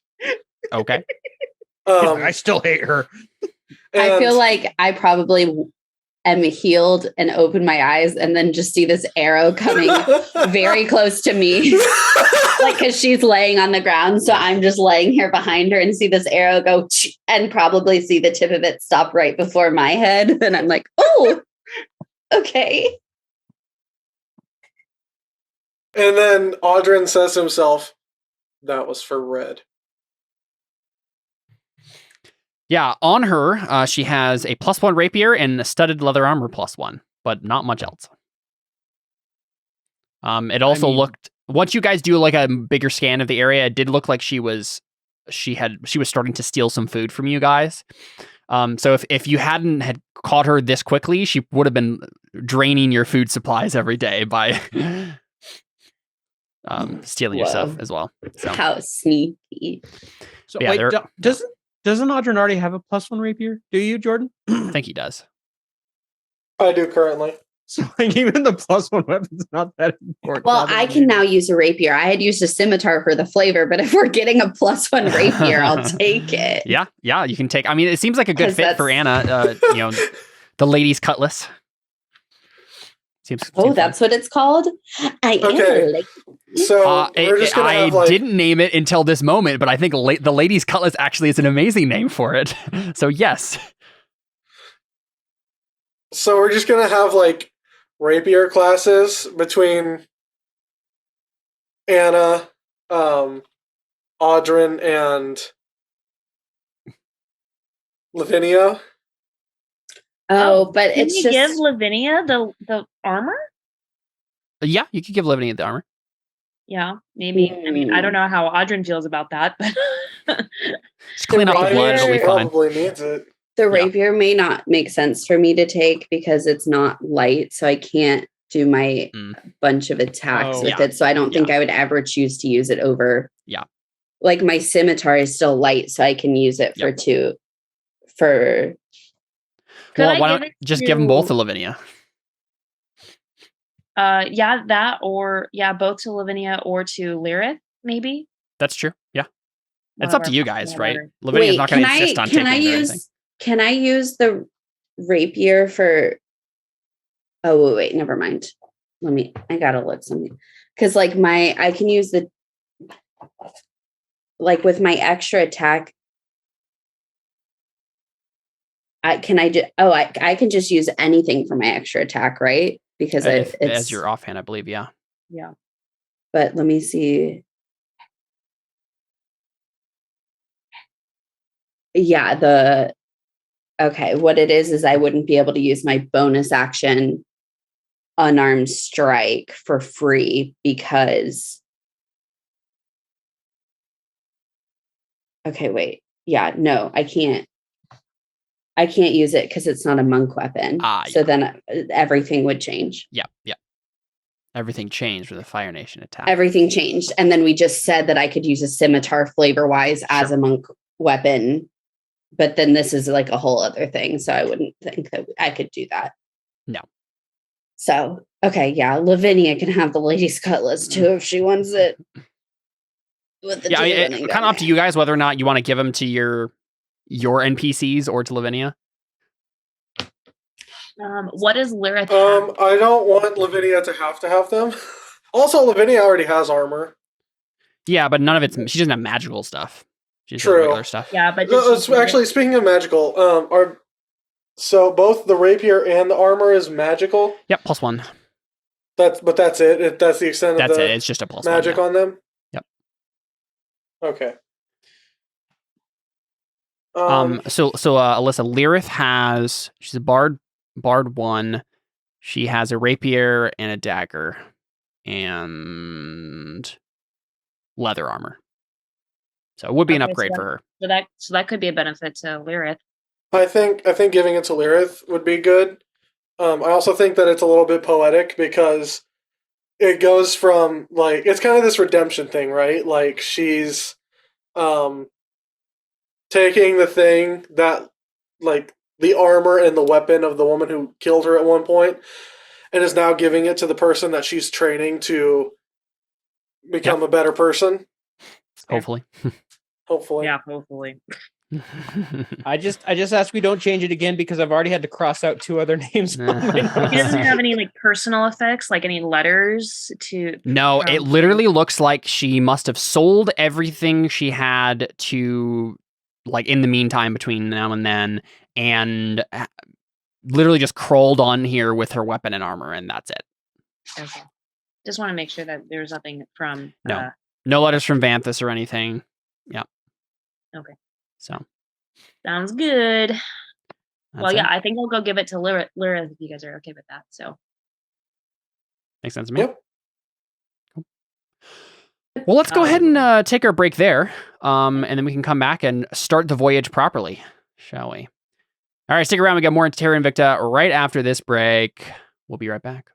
Okay. I still hate her. I feel like I probably am healed and open my eyes and then just see this arrow coming very close to me. Like, because she's laying on the ground. So I'm just laying here behind her and see this arrow go and probably see the tip of it stop right before my head. And I'm like, oh, okay. And then Audrin says to himself, that was for Red. Yeah, on her, she has a +1 rapier and a studded leather armor +1, but not much else. It also looked, once you guys do like a bigger scan of the area, it did look like she was starting to steal some food from you guys. So if you hadn't had caught her this quickly, she would have been draining your food supplies every day by stealing your stuff as well. So. How sneaky. So yeah, wait, doesn't Audrin already have a +1 rapier? Do you, Jordan? I think he does. I do currently. So like even the +1 weapon's not that important. Well, I can now use a rapier. I had used a scimitar for the flavor, but if we're getting a +1 rapier, I'll take it. Yeah, you can take. I mean, it seems like a good fit for Anna. The lady's cutlass. Seems that's what it's called. So we're just gonna I didn't name it until this moment, but I think the lady's cutlass actually is an amazing name for it. So yes. So we're just gonna have like rapier classes between Anna, Audrin, and Lavinia. Oh, but it's just give Lavinia the armor. Yeah, you could give Lavinia the armor. Yeah, maybe. I mean, I don't know how Audrin feels about that, but just clean up the blood. It'll be fine. Probably needs it. The rapier may not make sense for me to take because it's not light, so I can't do my bunch of attacks with it. So I don't think I would ever choose to use it over. Yeah. Like my scimitar is still light, so I can use it for two. Well, why don't just give them both to Lavinia? Yeah, that or both to Lavinia or to Lyrith, maybe. That's true. Yeah. One It's of up to our you fucking guys, right? whatever. Lavinia's Wait, not going to insist on taking it or anything. can I use the rapier for? Oh wait, never mind. I gotta look something because like I can use the like with my extra attack. I can just use anything for my extra attack, right? Because it's as your offhand, I believe, yeah. Yeah. But let me see. Yeah, okay, what it is I wouldn't be able to use my bonus action unarmed strike for free because okay, wait. Yeah, no, I can't use it because it's not a monk weapon. So then everything would change. Yeah. Everything changed with the Fire Nation attack. Everything changed. And then we just said that I could use a scimitar flavor-wise as a monk weapon. But then this is like a whole other thing. So I wouldn't think that I could do that. No. So, okay, yeah. Lavinia can have the lady's cutlass too if she wants it. With the kind of up to you guys whether or not you want to give them to your NPCs or to Lavinia. What does Lyrith have? I don't want Lavinia to have them. Also, Lavinia already has armor. Yeah, but none of it's... She doesn't have magical stuff. She just has True. regular stuff. Yeah, but actually, speaking of magical, so both the rapier and the armor is magical. Yep, +1. That's it. That's the extent of the It's just a +1 magic on them. Yep. Okay. So Alyssa, Lyrith she's a bard 1. She has a rapier and a dagger and leather armor. So it would be an upgrade for her. So that could be a benefit to Lyrith. I think giving it to Lyrith would be good. I also think that it's a little bit poetic because it goes from like it's kind of this redemption thing, right? Like she's taking the thing that like the armor and the weapon of the woman who killed her at one point and is now giving it to the person that she's training to become a better person. Hopefully. Hopefully. Yeah, hopefully. I just ask we don't change it again because I've already had to cross out 2 other names. He doesn't have any like personal effects, like any letters to. No, it literally looks like she must have sold everything she had to, like, in the meantime between now and then, and literally just crawled on here with her weapon and armor, and that's it. Okay. Just want to make sure that there's nothing from. No letters from Vanthus or anything. Yeah. Okay. So. Sounds good. That's I think I'll go give it to Lyrith if you guys are okay with that. So. Makes sense to me. Yep. Cool. Well, let's go ahead and take our break there, and then we can come back and start the voyage properly, shall we? All right, stick around. We got more into Terra Invicta right after this break. We'll be right back.